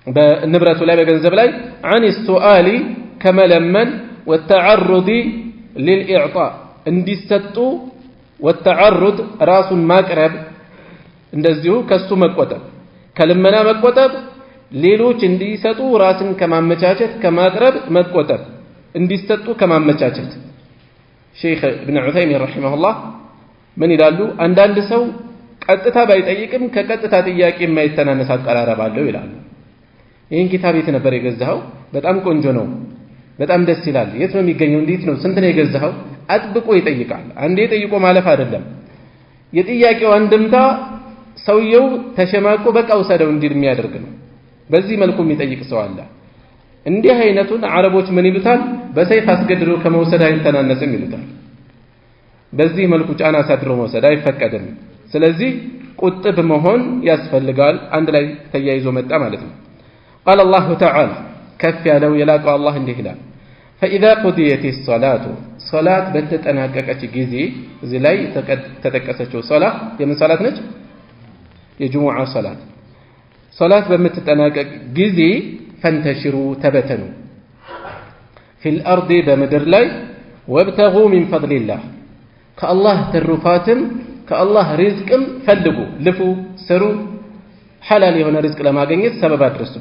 በንብረቱ ላይ በገንዘብ ላይ عن السؤال ከመለመን والتعرض للإعطاء እንዲሰጡ والتعرض ራሱን ማቅረብ እንደዚሁ ከሱ መቆጠብ ከልመና መቆጠብ ሌሎች እንዲሰጡ ራስን ከማመቻቸት ከማቅረብ መቆጠብ እንዲሰጡ ከማመቻቸት ሼክ ኢብኑ ዑሰይሚን ረሂመሁላህ ምን ይላሉ አንዳንድ ሰው ቀጥታ ባይጠይቅም ከቀጥታ ጥያቄ የማይተናነስ አቀራረብ አለው ይላሉ ይህን ኪታብ የት ነበር የገዛኸው በጣም ቆንጆ ነው በጣም ደስ ይላል የት ነው የሚገኘው እንዴት ነው ስንት ነው የገዛኸው አጥብቆ ይጠይቃል አንዴ ጠይቆ ማለፍ አይደለም የጥያቄው አንድምታ ሰውየው ተሸማቆ በቃ ወሰደው እንዲል የሚያደርግ ነው በዚህ መልኩ የሚጠይቅ ሰው አለ እንዲህ አይነቱን አረቦች ምን ይሉታል በሰይፍ አስገድዶ ከመውሰድ አይተናነስም ይሉታል በዚህ መልኩ ጫና ሳድሮ መውሰድ አይፈቀድም ስለዚህ ቁጥብ መሆን ያስፈልጋል አንድ ላይ ተያይዞ መጣ ማለት ነው قال الله تعالى كف ያለው የላቀው አላህ እንዲህ ይላል فإذا قضيت الصلاة صلاة በተጠናቀቀች ጊዜ እዚህ ላይ ተጠቀሰችው ሶላት የምን ሶላት ነች የጁሙዓ ሶላት በመተጠናቀቅ ጊዜ فانتشروا تبتنوا في الأرض بمدر ላይ وابتغوا من فضل الله كالله ترفاتم كالله رزقم ፈልጉ ልፉ ስሩ حلال የሆነ ሪዝቅ ለማግኘት ሰበብ አድርሱ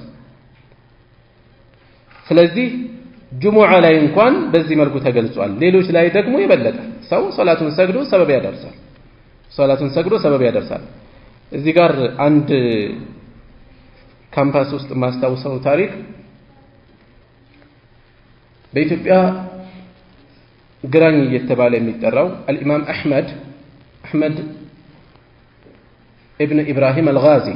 ስለዚህ ጁሙዓ ላይ እንኳን በዚህ መልኩ ተገልጿል ሌሎች ላይ ደግሞ የበለጠ ሰው ሶላቱን ሰግዶ ሰበብ ያደርሳል እዚህ ጋር አንድ ካምፓስ ውስጥ ማስታውሰው ታሪክ በኢትዮጵያ ግራኝ እየተባለ የሚጠራው አልኢማም አህመድ ኢብኑ ኢብራሂም አልጋዚ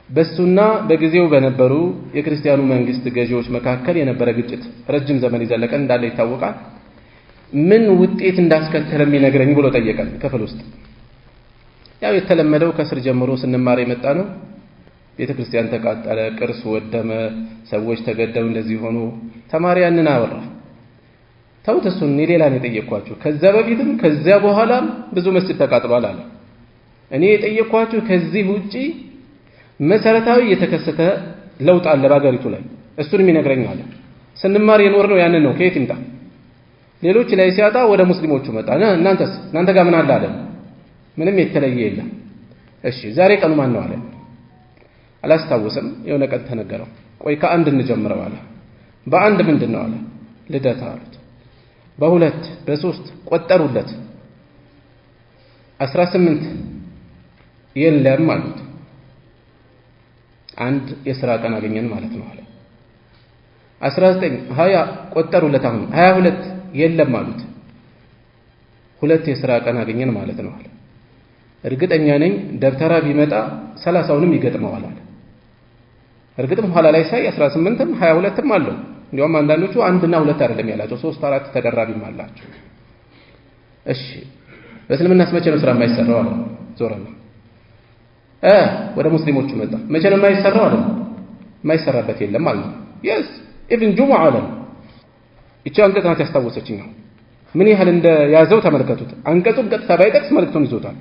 በሱና በጊዜው በነበሩ የክርስቲያኑ መንግስት ገዢዎች መካከል የነበረ ግጭት ረጅም ዘመን ይዘለቀ እንዳለ ይታወቃል ምን ውጤት እንዳስከተለ የሚነግረኝ ብሎ ጠየቀን ክፍል ውስጥ ያው የተለመደው ከስር ጀምሮ ስንማር የመጣ ነው ቤተክርስቲያን ተቃጠለ ቅርስ ወደመ ሰዎች ተገደሉ እንደዚህ ሆኖ ተማሪ ያንን አወራ ተውተሱን ሌላ ነው የጠየቅኳችሁ ከዛ በፊትም ከዛ በኋላም ብዙ መስጊድ ተቃጥሏል አለ እኔ የጠየቅኳችሁ ከዚህ ውጪ መሰረታዊ የተከሰተ ለውጥ አለ ባገሪቱ ላይ እሱንም ይነግረኛል ስንማር የኖር ነው ያንን ነው ከየት ይምጣ ሌሎች ላይ ሲያጣ ወደ ሙስሊሞቹ መጣ እናንተ ጋር ምን አለ አለ ምንም የተለየ የለም እሺ ዛሬ ቀኑ ማን ነው አለ አላስታውስም የሆነ ቀን ተነገረው ቆይ ከአንድ እንጀምረው አለ በአንድ ምንድነው አለ ልደታ አሉት በሁለት በሶስት ቆጠሩለት 18 የለም አሉት አንድ የሥራ ቀን አገኘን ማለት ነው አለ 19 20 ቆጠሩለት። አሁን 22 የለም አሉት። 2 የሥራ ቀን አገኘን ማለት ነው አለ። እርግጠኛ ነኝ ደብተራ ቢመጣ 30ንም ይገጥመዋል አለ። እርግጥም ኋላ ላይ ሳይ 18ም 22ም አለው። እንዲያውም አንዳንዶቹ 1 እና 2 አይደለም ያላቸው 3 4 ተደራቢም አላቸው። እሺ በእስልምናስ መቼ ነው ስራ የማይሰራው አለ። ዞረና ወደ ሙስሊሞቹ መጣ። መቼ ነው የማይሰራው አለ። የማይሰራበት የለም ማለት ነው። yes even ጁሙዓ አለ። እቺ አንቀጽ ናት ያስታወሰችኝ። ምን ያህል እንደያዘው ተመልከቱት። አንቀጹን ቀጥታ ባይጠቅስ መልእክቱን ይዞታል።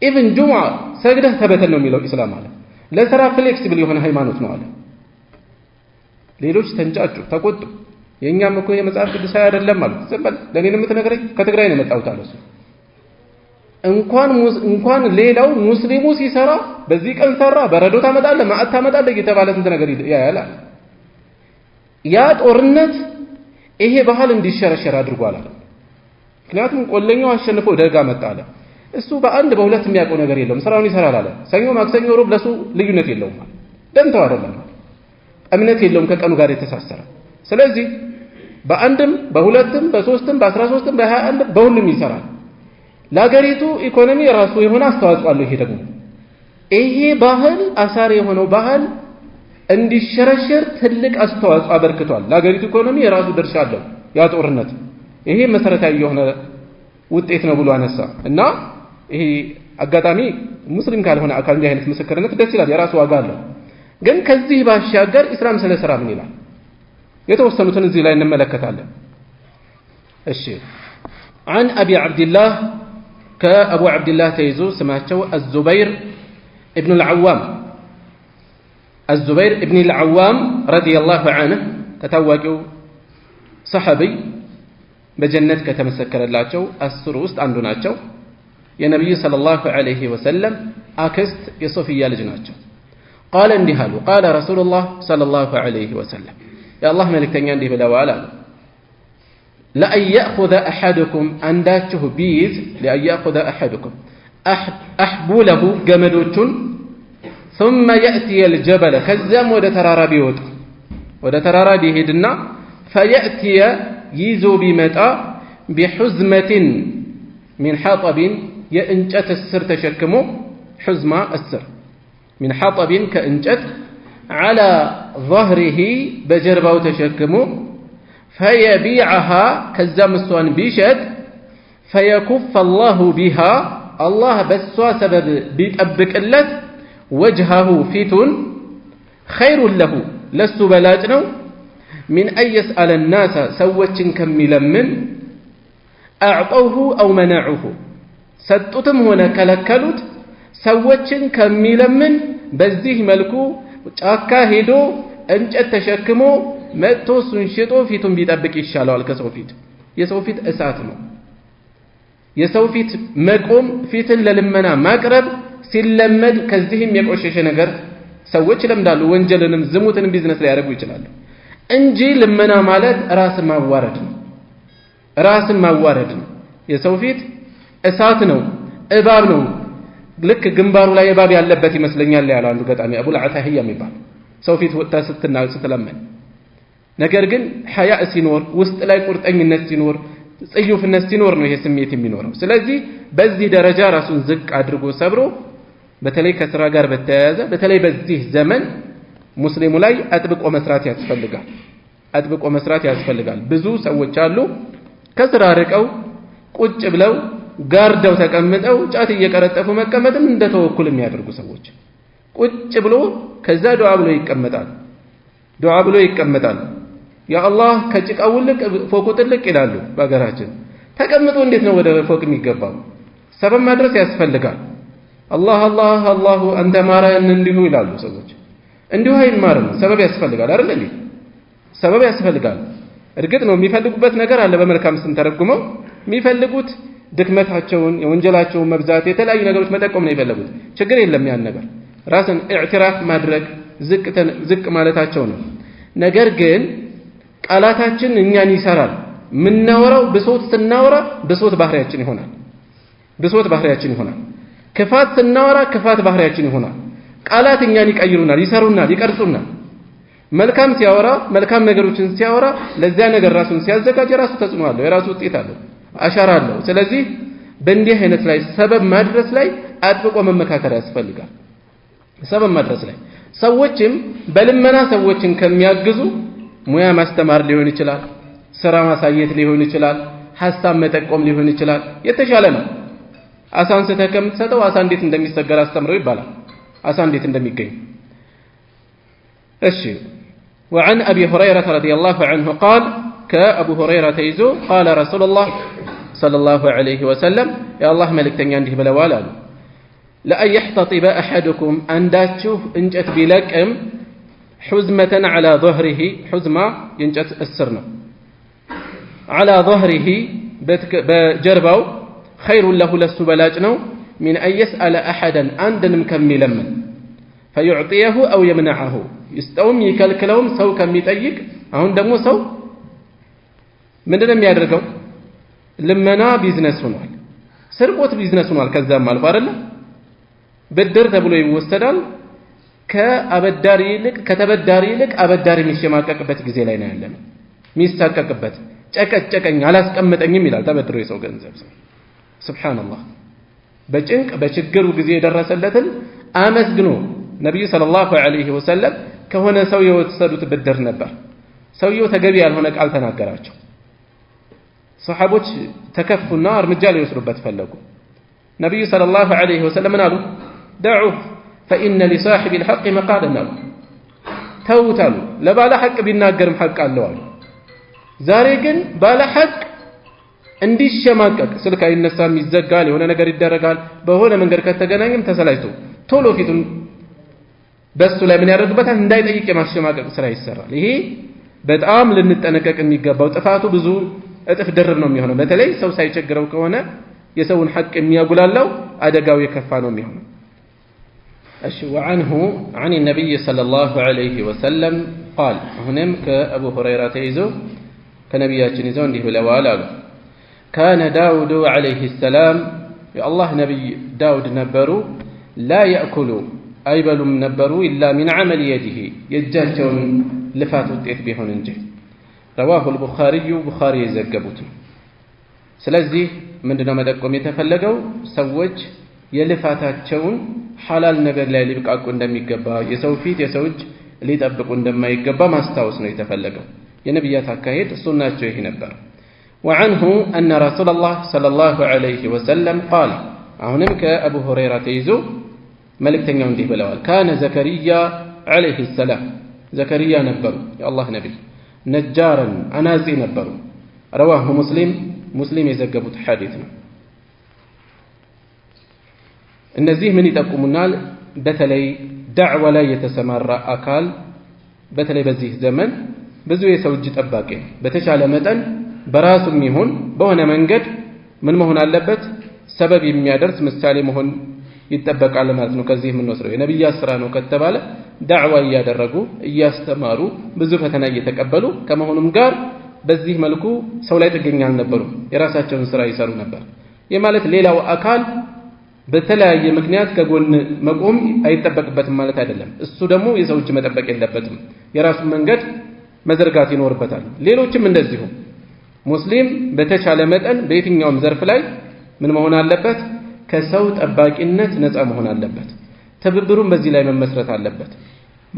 even ጁሙዓ ሰግደህ ተበተን ነው የሚለው ኢስላም አለ። ለሥራ ፍሌክሲብል የሆነ ሃይማኖት ነው አለ። ሌሎች ተንጫጩ፣ ተቆጡ። የኛም እኮ የመጽሐፍ ቅዱስ አይደለም ማለት ዝም በል ለኔን የምትነግረኝ ከትግራይ ነው የመጣሁት አለ። እሱ እንኳን ሌላው ሙስሊሙ ሲሰራ በዚህ ቀን ሰራ በረዶ ታመጣለህ ማዕት ታመጣለህ እየተባለ እንት ነገር ያያል። ያ ጦርነት ይሄ ባህል እንዲሸረሸር አድርጓል አለ። ምክንያቱም ቆለኛው አሸንፎ ደጋ መጣ አለ። እሱ በአንድ በሁለት የሚያውቀው ነገር የለውም፣ ስራውን ይሰራል አለ። ሰኞ ማክሰኞ ሮብ ለሱ ልዩነት የለውም አለ። ደንተው አይደለም እምነት የለውም ከቀኑ ጋር የተሳሰረ። ስለዚህ በአንድም በሁለትም በሶስትም በ13ም በ21 በሁሉም ይሰራል። ለሀገሪቱ ኢኮኖሚ ራሱ የሆነ አስተዋጽኦ አለው። ይሄ ባህል አሳሪ የሆነው ባህል እንዲሸረሸር ትልቅ አስተዋጽኦ አበርክቷል። ለሀገሪቱ ኢኮኖሚ የራሱ ድርሻ አለው ያ ጦርነት። ይሄ መሰረታዊ የሆነ ውጤት ነው ብሎ አነሳ እና ይሄ አጋጣሚ ሙስሊም ካልሆነ አካል እንዲህ አይነት ምስክርነት ደስ ይላል፣ የራሱ ዋጋ አለው። ግን ከዚህ ባሻገር ኢስላም ስለ ስራ ምን ይላል? የተወሰኑትን እዚህ ላይ እንመለከታለን። እሺ عن أبي عبد الله كأبو عبد الله تيزو سماته الزبير ابن العوام الزبير ابن العوام رضي الله عنه كتواجو صحابي بجنة كتمسكر اللاتشو السروست عندناتشو يا نبي صلى الله عليه وسلم أكست يصفي لجناتشو قال اندهالو قال رسول الله صلى الله عليه وسلم يا الله ملك تنيان دي بلا وعلا لأن يأخذ أحدكم أنداته بيز لأن يأخذ أحدكم أحبوله جمدوتون ثم يأتي الجبل كزام ودترارا بيوت ودترارا بيهدنا فيأتي يزو بمتى بحزمة من حطب يأنجت السر تشكمو حزمة السر من حطب كأنجت على ظهره بجربه تشكمو فيبيعها كزام السوان بيشد فيكف الله بها الله بسوا سبب بيتأبك اللت وجهه فيتون خير له لست بلاجنو من أن يسأل الناس سوتشن كملا من أعطوه أو منعوه ستتم هنا كلكلت سوتشن كملا من بزيه ملكو أكاهدو أنجت تشكمو መጥቶ እሱን ሽጦ ፊቱን ቢጠብቅ ይሻላል ከሰው ፊት። የሰው ፊት እሳት ነው። የሰው ፊት መቆም ፊትን ለልመና ማቅረብ ሲለመድ ከዚህም የቆሸሸ ነገር ሰዎች ለምዳሉ። ወንጀልንም ዝሙትንም ቢዝነስ ላይ ያደርጉ ይችላሉ እንጂ ልመና ማለት ራስን ማዋረድ ነው። ራስን ማዋረድ ነው። የሰው ፊት እሳት ነው፣ እባብ ነው። ልክ ግንባሩ ላይ እባብ ያለበት ይመስለኛል ያለው አንዱ ገጣሚ አቡል አታሂያ የሚባል ሰው ፊት ወጣ ስትለመን ነገር ግን ሐያእ ሲኖር ውስጥ ላይ ቁርጠኝነት ሲኖር ጽዩፍነት ሲኖር ነው ይሄ ስሜት የሚኖረው። ስለዚህ በዚህ ደረጃ ራሱን ዝቅ አድርጎ ሰብሮ በተለይ ከስራ ጋር በተያያዘ በተለይ በዚህ ዘመን ሙስሊሙ ላይ አጥብቆ መስራት ያስፈልጋል። አጥብቆ መስራት ያስፈልጋል። ብዙ ሰዎች አሉ ከስራ ርቀው ቁጭ ብለው ጋርደው ተቀምጠው ጫት እየቀረጠፉ መቀመጥን እንደ ተወኩል የሚያደርጉ ሰዎች ቁጭ ብሎ ከዛ ዱዓ ብሎ ይቀመጣል። ዱዓ ብሎ ይቀመጣል። ያ አላህ ከጭቃው ልቅ ፎቁ ጥልቅ ይላሉ በአገራችን። ተቀምጦ እንዴት ነው ወደ ፎቅ የሚገባው? ሰበብ ማድረስ ያስፈልጋል። አላህ አላህ አላሁ አንተ ማረን እንዲሁ ይላሉ ሰዎች። እንዲሁ አይማርም፣ ሰበብ ያስፈልጋል አይደል እንዴ? ሰበብ ያስፈልጋል። እርግጥ ነው የሚፈልጉበት ነገር አለ። በመልካም ስም ተረጉመው የሚፈልጉት ድክመታቸውን የወንጀላቸውን መብዛት የተለያዩ ነገሮች መጠቆም ነው የፈለጉት። ችግር የለም ያን ነገር ራስን ኢዕትራፍ ማድረግ ዝቅ ማለታቸው ነው። ነገር ግን ቃላታችን እኛን ይሰራል። ምናወራው ብሶት ስናወራ ብሶት ባህሪያችን ይሆናል። ብሶት ባህሪያችን ይሆናል። ክፋት ስናወራ ክፋት ባህሪያችን ይሆናል። ቃላት እኛን ይቀይሩናል፣ ይሰሩናል፣ ይቀርጹናል። መልካም ሲያወራ መልካም ነገሮችን ሲያወራ ለዚያ ነገር ራሱን ሲያዘጋጅ ራሱ ተጽዕኖ አለው የራሱ ውጤት አለው አሻራ አለው ስለዚህ በእንዲህ አይነት ላይ ሰበብ ማድረስ ላይ አጥብቆ መመካከር ያስፈልጋል ሰበብ ማድረስ ላይ ሰዎችም በልመና ሰዎችን ከሚያግዙ ሙያ ማስተማር ሊሆን ይችላል ስራ ማሳየት ሊሆን ይችላል ሐሳብ መጠቆም ሊሆን ይችላል የተሻለ ነው አሳን ከተከምተሰው አሳ እንዴት እንደሚሰገር አስተምረው ይባላል አሳ እንዴት እንደሚገኝ እሺ وعن أبي هريرة رضي الله عنه قال كأبو هريرة يزو قال رسول الله صلى الله عليه وسلم يا الله ملك تنيانده بلوالا لأن يحتطب أحدكم أن داتشوف انجت بلكم حزمة على ظهره حزمة ينجت السرنا على ظهره بجربه خير له للسبلاجنو من أن يسأل أحدا عندن مكملا من فيعطيه أو يمنعه يستوم يكلكلهم سو كم يتأيك هون دمو سو من دم يدركوا لمنا بيزنس هنوال سرقوت بيزنس هنوال كذاب مال فارلا بدر تبلو يوستدال كأبداري لك كتبداري لك أبداري مش ما كقبت جزيلين عندنا ميسا كقبت ጨቀጨቀኝ አላስቀመጠኝም ይላል ተበድሮ የሰው ገንዘብ ሱብሃንአላህ በጭንቅ በችግሩ ጊዜ የደረሰለትን አመስግኖ ነብዩ ሰለላሁ ዐለይሂ ወሰለም ከሆነ ሰው የወሰዱት ብድር ነበር ሰውየው ተገቢ ያልሆነ ቃል ተናገራቸው ሱሐቦች ተከፉና እርምጃ ሊወስዱበት ፈለጉ ነብዩ ሰለላሁ ዐለይሂ ወሰለም አሉ دعوه فإن لصاحب الحق مقالا ተውታሉ ለባለ ሐቅ ቢናገርም ሐቅ አለው አሉ ዛሬ ግን ባለ ሐቅ እንዲሸማቀቅ ስልክ አይነሳም ይዘጋል የሆነ ነገር ይደረጋል በሆነ መንገድ ከተገናኘም ተሰላይቶ ቶሎ ፊቱን በሱ ላይ ምን ያደርግበታል እንዳይጠይቅ የማሸማቀቅ ስራ ይሰራል ይሄ በጣም ልንጠነቀቅ የሚገባው ጥፋቱ ብዙ እጥፍ ድርብ ነው የሚሆነው በተለይ ሰው ሳይቸግረው ከሆነ የሰውን ሐቅ የሚያጉላላው አደጋው የከፋ ነው የሚሆነው እሺ وعنه عن النبي صلى الله عليه وسلم قال هناك كأبو هريرة تيزو كنبياتنا يزون دي بلوال كان داود عليه السلام يا الله نبي داود نبرو لا يأكل أيبل نبرو إلا من عمل يده يجاتون لفات وتئت بهن انجه رواه البخاري بخاري يزقبوت سلازي من دنا مدقم يتفلقوا سوج يلفاتاتشون حلال نجر لا يبقى እንደሚገባ የሰው ፊት የሰው እጅ ሊጠብቁ እንደማይገባ ማስታወስ ነው የተፈለገው የነብያት አካሄድ ሱናቸው ይሄ ነበር وعنه أن رسول الله صلى الله عليه وسلم قال አሁንም ከአቡ ሁረይራ ተይዞ መልእክተኛው እንዲህ ብለዋል كان زكريا عليه السلام زكريا ነበሩ የአላህ ነብይ ነጃራን አናጺ ነበሩ رواه مسلم የዘገቡት ሐዲስ ነው እነዚህ ምን ይጠቁሙናል በተለይ ዳዕዋ ላይ የተሰማራ አካል በተለይ በዚህ ዘመን ብዙ የሰው እጅ ጠባቂ በተቻለ መጠን በራሱም ይሁን በሆነ መንገድ ምን መሆን አለበት ሰበብ የሚያደርስ ምሳሌ መሆን ይተበቃል ማለት ነው ከዚህ ምን ወስረው የነብዩ ስራ ነው ከተባለ ዳዕዋ ያደረጉ እያስተማሩ ብዙ ፈተና እየተቀበሉ ከመሆኑም ጋር በዚህ መልኩ ሰው ላይ ጥገኛ አልነበሩ የራሳቸውን ስራ ይሰሩ ነበር የማለት ሌላው አካል በተለያየ ምክንያት ከጎን መቆም አይተበቅበትም ማለት አይደለም እሱ ደግሞ የሰው እጅ መጠበቅ የለበትም የራሱን መንገድ መዘርጋት ይኖርበታል ሌሎችም እንደዚሁ ሙስሊም በተቻለ መጠን በየትኛውም ዘርፍ ላይ ምን መሆን አለበት ከሰው ጠባቂነት ነፃ መሆን አለበት ትብብሩን በዚህ ላይ መመስረት አለበት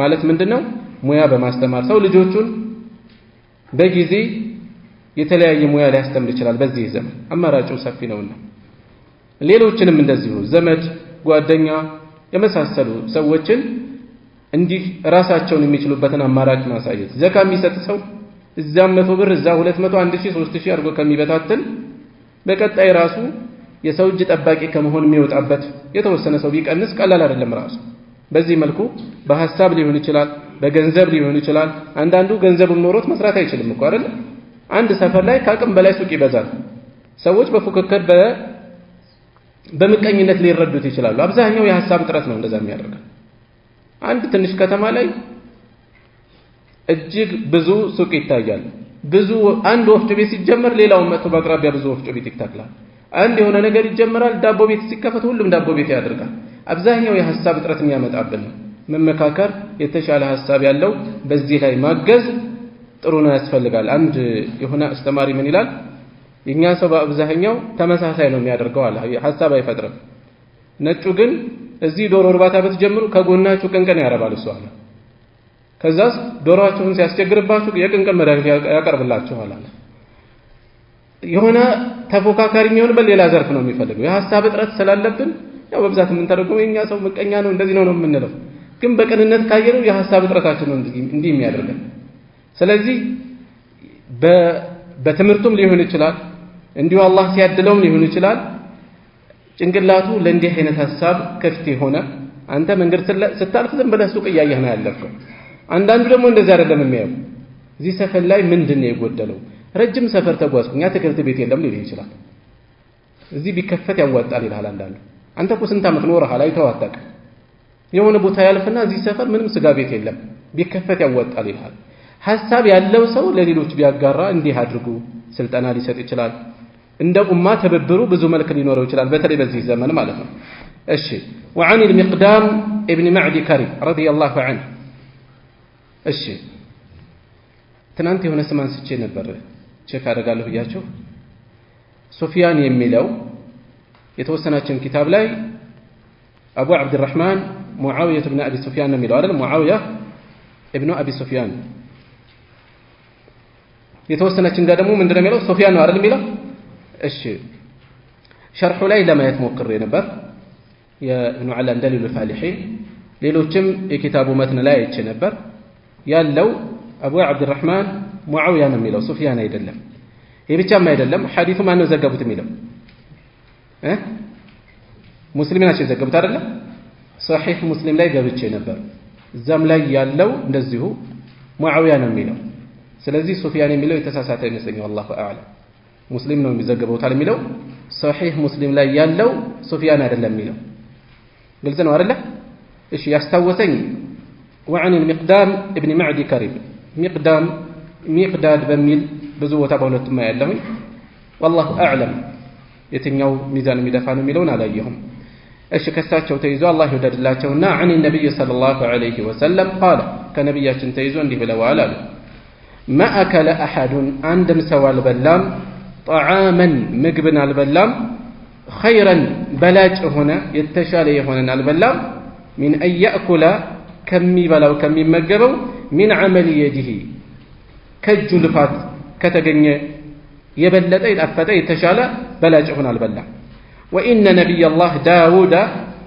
ማለት ምንድነው ሙያ በማስተማር ሰው ልጆቹን በጊዜ የተለያየ ሙያ ሊያስተምር ይችላል በዚህ ዘመን አማራጩ ሰፊ ነውና ሌሎችንም እንደዚሁ ዘመድ ጓደኛ የመሳሰሉ ሰዎችን እንዲህ ራሳቸውን የሚችሉበትን አማራጭ ማሳየት ዘካ የሚሰጥ ሰው እዛም 100 ብር እዛ 200 1000 3000 አርጎ ከሚበታተን በቀጣይ ራሱ የሰው እጅ ጠባቂ ከመሆን የሚወጣበት የተወሰነ ሰው ቢቀንስ ቀላል አይደለም ራሱ በዚህ መልኩ በሐሳብ ሊሆን ይችላል በገንዘብ ሊሆን ይችላል አንዳንዱ ገንዘቡን ኖሮት መስራት አይችልም እኮ አይደል አንድ ሰፈር ላይ ከአቅም በላይ ሱቅ ይበዛል ሰዎች በፉክክር በመቀኝነት ሊረዱት ይችላሉ አብዛኛው የሐሳብ ጥረት ነው እንደዛ የሚያደርገው አንድ ትንሽ ከተማ ላይ እጅግ ብዙ ሱቅ ይታያል ብዙ አንድ ወፍጮ ቤት ሲጀመር ሌላው መጥቶ በአቅራቢያ ብዙ ወፍጮ ቤት ይተክላል አንድ የሆነ ነገር ይጀምራል ዳቦ ቤት ሲከፈት ሁሉም ዳቦ ቤት ያደርጋል አብዛኛው የሐሳብ ጥረት የሚያመጣብን መመካከር የተሻለ ሐሳብ ያለው በዚህ ላይ ማገዝ ጥሩ ነው ያስፈልጋል አንድ የሆነ አስተማሪ ምን ይላል የኛ ሰው በአብዛኛው ተመሳሳይ ነው የሚያደርገው አለ ሐሳብ አይፈጥርም ነጩ ግን እዚህ ዶሮ እርባታ በተጀምሩ ከጎናችሁ ቅንቅን ያረባል እሱ አለ ከዛስ ዶሮአችሁን ሲያስቸግርባችሁ የቅንቅን መድኃኒት ያቀርብላችኋል አለ የሆነ ተፎካካሪ የሚሆንበት ሌላ ዘርፍ ነው የሚፈልገው የሐሳብ እጥረት ስላለብን ያው በብዛት ምን ተደርገው የኛ ሰው መቀኛ ነው እንደዚህ ነው የምንለው ግን በቀንነት ካየነው የሐሳብ እጥረታችን ነው እንዲህ የሚያደርገን ስለዚህ በትምህርቱም ሊሆን ይችላል እንዲሁ አላህ ሲያድለውም ሊሆን ይችላል ጭንቅላቱ ለእንዲህ አይነት ሐሳብ ክፍት ሆነ አንተ መንገድ ስታልፍ ዝም ብለህ ሱቅ እያየህ ነው ያለፍከው አንዳንዱ ደግሞ እንደዚህ አይደለም የሚያየው እዚህ ሰፈር ላይ ምንድነው የጎደለው ረጅም ሰፈር ተጓዝኩኝ አትክልት ቤት የለም ሊል ይችላል እዚህ ቢከፈት ያዋጣል ይላል አንዳንዱ አንተ እኮ ስንት ዓመት ኖረሃል አይተኸው አታውቅም የሆነ ቦታ ያልፍና እዚህ ሰፈር ምንም ስጋ ቤት የለም ቢከፈት ያዋጣል ይላል ሐሳብ ያለው ሰው ለሌሎች ቢያጋራ እንዲህ አድርጉ ስልጠና ሊሰጥ ይችላል እንደ ኡማ ተበብሩ ብዙ መልክ ሊኖረው ይችላል በተለይ በዚህ ዘመን ማለት ነው እሺ وعن المقدام ابن معدي كريم رضي الله عنه እሺ ትናንት የሆነ ስማን ስቼ ነበር ቼክ አደርጋለሁ ብያችሁ ሶፊያን የሚለው የተወሰናችን ኪታብ ላይ አቡ አብዱራህማን ሙአዊያ ኢብኑ አቢ ሱፊያን ነው የሚለው አይደል ሙአዊያ ኢብኑ አቢ ሱፊያን የተወሰናችን ጋር ደግሞ ምንድነው የሚለው ሶፊያን ነው አይደል የሚለው እሺ ሸርሑ ላይ ለማየት ሞክሬ ነበር የኢብኑ አላን ደሊሉ الفالحين ሌሎችም የኪታቡ መትን ላይ አይቼ ነበር ያለው አቡ አብዱራህማን ሙአዊያ ነው የሚለው ሱፊያን አይደለም ይሄ ብቻም አይደለም ሐዲሱ ማን ነው ዘገቡት የሚለው ሙስሊም ናቸው የዘገቡት አይደል ሷሂህ ሙስሊም ላይ ገብቼ ነበር እዛም ላይ ያለው እንደዚሁ ሙአዊያ ነው የሚለው ስለዚህ ሱፊያን የሚለው የተሳሳተ ይመስለኛል والله اعلم ሙስሊም ነው የሚዘገበው ታል የሚለው ሷሂህ ሙስሊም ላይ ያለው ሱፊያን አይደለም የሚለው ግልጽ ነው አይደል እሺ ያስታወሰኝ وعن المقدام ابن معدي كريم مقداد በሚል ብዙ ቦታ በሁለቱም ያለው والله اعلم የትኛው ሚዛን የሚደፋ ነው የሚለውን አላየሁም እሺ ከሳቸው ተይዞ አላህ ይወደድላቸውና عن النبي صلى الله عليه وسلم قال ከነብያችን ተይዞ እንዲህ ብለዋል አሉ ما اكل احد عندم سوى البلام طعاما ምግብን አልበላም خيرا በላጭ ሆነ የተሻለ የሆነን አልበላም من ان ياكل ከሚበላው ከሚመገበው من عمل يده ከእጁ ልፋት ከተገኘ የበለጠ የጣፈጠ የተሻለ በላጭ ሆነ አልበላም وان نبي الله داود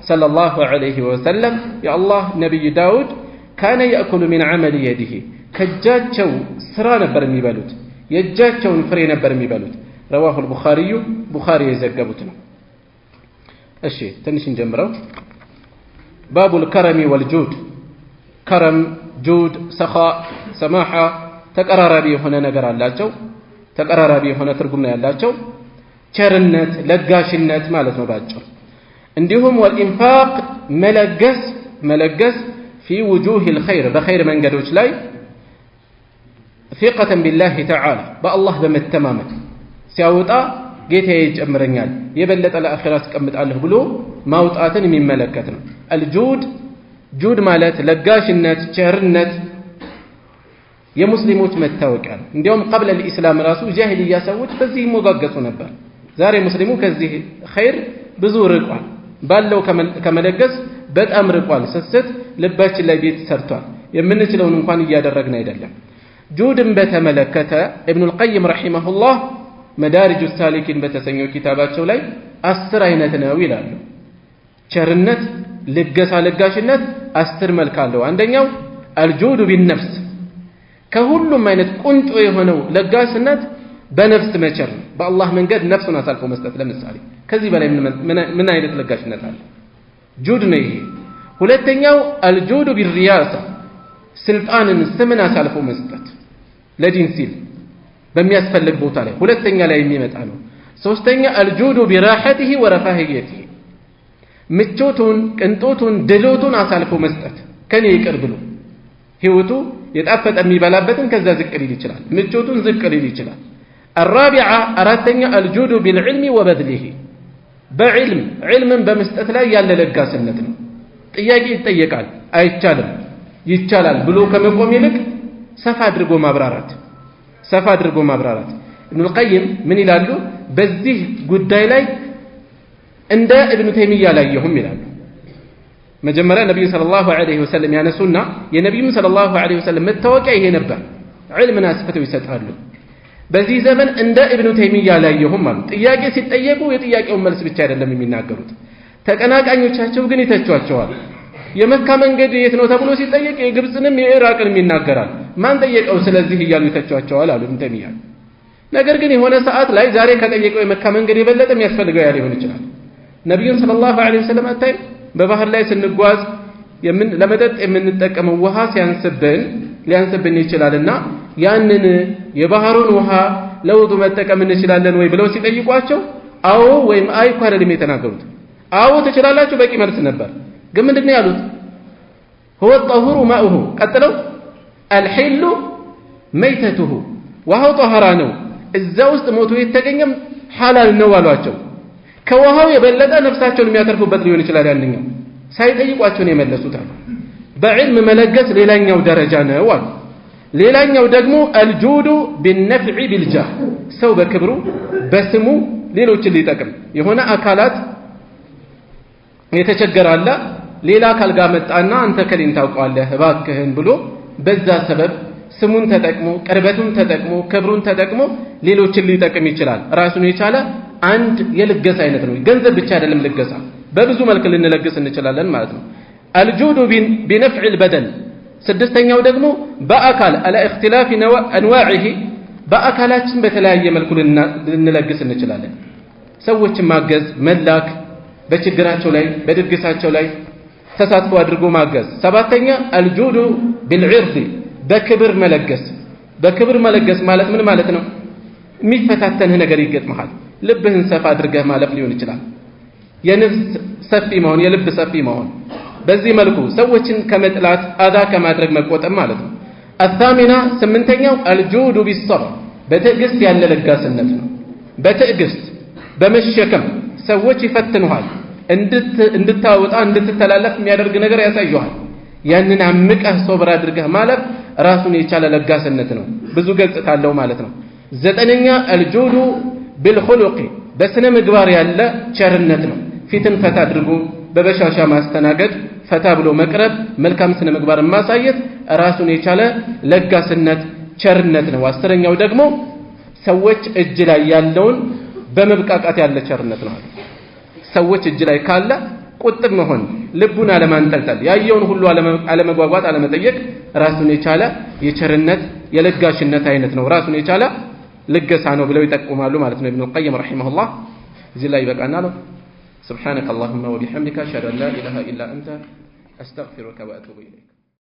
صلى الله عليه وسلم يا الله نبي داود كان ياكل من عمل يده ከእጃቸው ስራ ነበር የሚበሉት የእጃቸውን ፍሬ ነበር የሚበሉት رواه البخاري بخاري የዘገቡት ነው እሺ ትንሽ እንጀምረው باب الكرم والجود كرم جود سخاء سماحة ተቀራራቢ የሆነ ነገር አላቸው ተቀራራቢ የሆነ ትርጉም ነው ያላቸው ቸርነት ለጋሽነት ማለት ነው ባጭሩ እንዲሁም والانفاق መለገስ في وجوه الخير بخير መንገዶች ላይ ثقة بالله تعالى بالله በመተማመን ሲያወጣ ጌታዬ ይጨምረኛል የበለጠ ለአኺራ አስቀምጣለሁ ብሎ ማውጣትን የሚመለከት ነው الجود ጁድ ማለት ለጋሽነት ቸርነት የሙስሊሞች መታወቂያ ነው እንዲያውም قبل الاسلام ራሱ ጃሂልያ ሰዎች በዚህ ይሞጋገሱ ነበር ዛሬ ሙስሊሙ ከዚህ ኸይር ብዙ ርቋል ባለው ከመለገስ በጣም ርቋል ስስት ልባችን ላይ ቤት ሰርቷል የምንችለውን እንኳን እያደረግን አይደለም ጁድን በተመለከተ ኢብኑ القيم رحمه الله መዳሪጁ ሳሊኪን በተሰኘው ኪታባቸው ላይ 10 አይነት ነው ይላሉ ቸርነት ልገሳ ለጋሽነት 10 መልክ አለው አንደኛው الجود بالنفس ከሁሉም አይነት ቁንጮ የሆነው ለጋስነት በነፍስ መቸር በአላህ መንገድ ነፍሱን አሳልፎ መስጠት ለምሳሌ ከዚህ በላይ ምን አይነት ለጋሽነት አለ ጁድ ነው ይሄ ሁለተኛው الجود بالرياسة ስልጣንን ስምን አሳልፎ መስጠት ለዲን ሲል በሚያስፈልግ ቦታ ላይ ሁለተኛ ላይ የሚመጣ ነው ሶስተኛ الجود براحته ورفاهيته ምቾቱን ቅንጦቱን ድሎቱን አሳልፎ መስጠት ከኔ ይቅር ብሎ ህይወቱ የጣፈጠ የሚበላበትን ከዛ ዝቅ ሊል ይችላል ምቾቱን ዝቅ ሊል ይችላል الرابعه አራተኛ الجود بالعلم وبذله በዕልም ዕልምን በመስጠት ላይ ያለ ለጋስነት ነው ጥያቄ ይጠየቃል አይቻልም ይቻላል ብሎ ከመቆም ይልቅ ሰፋ አድርጎ ማብራራት ኢብኑ አልቀይም ምን ይላሉ በዚህ ጉዳይ ላይ እንደ ኢብኑ ተይሚያ ላይሁም ይላሉ መጀመሪያ ነብዩ ሰለላሁ ዐለይሂ ወሰለም ያነሱና የነብዩ ሰለላሁ ዐለይሂ ወሰለም መታወቂያ ይሄ ነበር ዒልምን አስፈተው ይሰጣሉ በዚህ ዘመን እንደ ኢብኑ ተይሚያ ላይሁም ማለት ጥያቄ ሲጠየቁ የጥያቄውን መልስ ብቻ አይደለም የሚናገሩት ተቀናቃኞቻቸው ግን ይተቿቸዋል የመካ መንገድ የት ነው ተብሎ ሲጠየቅ የግብጽንም የኢራቅንም ይናገራል ማን ጠየቀው ስለዚህ ይያሉ ይተቿቸዋል አሉ ኢብኑ ተይሚያ ነገር ግን የሆነ ሰዓት ላይ ዛሬ ከጠየቀው የመካ መንገድ የበለጠ የሚያስፈልገው ያለ ይሆን ይችላል ነብዩ ሰለላሁ ዐለይሂ ወሰለም አታይ በባህር ላይ ስንጓዝ ለመጠጥ የምንጠቀመው ውሃ ሊያንስብን ይችላልና ያንን የባህሩን ውሃ ለውዱ መጠቀም እንችላለን ወይ ብለው ሲጠይቋቸው አዎ ወይም አይ እኮ አይደለም የተናገሩት አዎ ትችላላችሁ በቂ መልስ ነበር ግን ምንድነው ያሉት هو الطهور ماؤه ቀጥለው الحل ميتته ውሃው طهራ ነው እዛ ውስጥ ሞቶ የተገኘም ሐላል ነው አሏቸው ከውሃው የበለጠ ነፍሳቸውን የሚያተርፉበት ሊሆን ይችላል ያንኛው ሳይጠይቋቸው ነው የመለሱት አሉ በዕልም መለገስ ሌላኛው ደረጃ ነው አሉ ሌላኛው ደግሞ الجود بالنفع بالجاه ሰው በክብሩ በስሙ ሌሎችን ሊጠቅም የሆነ አካላት የተቸገራለ ሌላ አካል ጋር መጣና አንተ ከሌን ታውቀዋለህ እባክህን ብሎ በዛ ሰበብ ስሙን ተጠቅሞ ቅርበቱን ተጠቅሞ ክብሩን ተጠቅሞ ሌሎችን ሊጠቅም ይችላል ራሱን የቻለ አንድ የልገሳ አይነት ነው ገንዘብ ብቻ አይደለም ልገሳ በብዙ መልክ ልንለግስ እንችላለን ማለት ነው الجود بنفع البدن ስድስተኛው ደግሞ በአካል على اختلاف انواعه በአካላችን በተለያየ መልኩ ልንለግስ እንችላለን ሰዎችን ማገዝ መላክ በችግራቸው ላይ በድግሳቸው ላይ ተሳትፎ አድርጎ ማገዝ ሰባተኛ الجود بالعرض በክብር መለገስ ማለት ምን ማለት ነው የሚፈታተንህ ነገር ይገጥምሃል ልብህን ሰፋ አድርገህ ማለፍ ሊሆን ይችላል የነፍስ ሰፊ መሆን የልብ ሰፊ መሆን በዚህ መልኩ ሰዎችን ከመጥላት አዛ ከማድረግ መቆጠብ ማለት ነው الثامنة ስምንተኛው الجود بالصبر በትዕግስት ያለ ለጋስነት ነው በትዕግስት በመሸከም ሰዎች ይፈትኑሃል እንድታወጣ እንድትተላለፍ የሚያደርግ ነገር ያሳዩሃል ያንን አምቀህ ሶብር አድርገህ ማለፍ ራሱን የቻለ ለጋስነት ነው ብዙ ገጽታ አለው ማለት ነው ዘጠነኛ الجود بالخلق በስነ ምግባር ያለ ቸርነት ነው ፊትን ፈታ አድርጎ በበሻሻ ማስተናገድ ፈታ ብሎ መቅረብ መልካም ስነ ምግባር ማሳየት ራሱን የቻለ ለጋስነት ቸርነት ነው አስረኛው ደግሞ ሰዎች እጅ ላይ ያለውን በመብቃቃት ያለ ቸርነት ነው ሰዎች እጅ ላይ ካለ ቁጥብ መሆን ልቡን አለማንጠልጠል ያየውን ሁሉ አለመጓጓት አለመጠየቅ ራሱን የቻለ የቸርነት የለጋሽነት አይነት ነው ራሱን የቻለ ልገሳ ነው ብለው ይጠቁማሉ ማለት ነው ኢብኑ القيم رحمه الله እዚህ ላይ ይበቃናል سبحانك اللهم وبحمدك اشهد ان لا اله الا انت استغفرك واتوب اليك